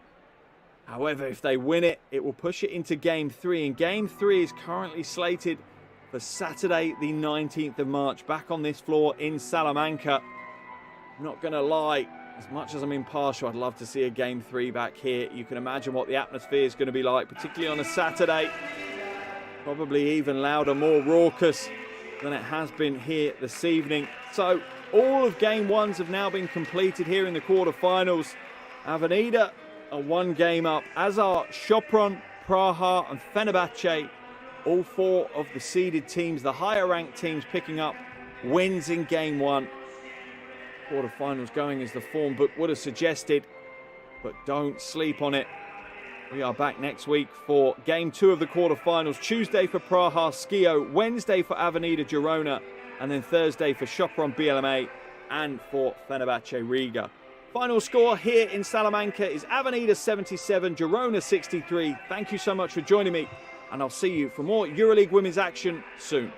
However, if they win it, it will push it into game 3. And game 3 is currently slated for Saturday, the 19th of March, back on this floor in Salamanca. I'm not going to lie, as much as I'm impartial, I'd love to see a game 3 back here. You can imagine what the atmosphere is going to be like, particularly on a Saturday. Probably even louder, more raucous than it has been here this evening. So all of game 1s have now been completed here in the quarterfinals. Avenida are 1 game up, as are Sopron, Praha and Fenerbahce. All 4 of the seeded teams, the higher ranked teams, picking up wins in game 1. Quarterfinals going as the form book would have suggested, but don't sleep on it. We are back next week for game 2 of the quarterfinals. Tuesday for Praha Skio, Wednesday for Avenida Girona, and then Thursday for Sopron BLMA and for Fenerbahce Riga. Final score here in Salamanca is Avenida 77, Girona 63. Thank you so much for joining me, and I'll see you for more EuroLeague women's action soon.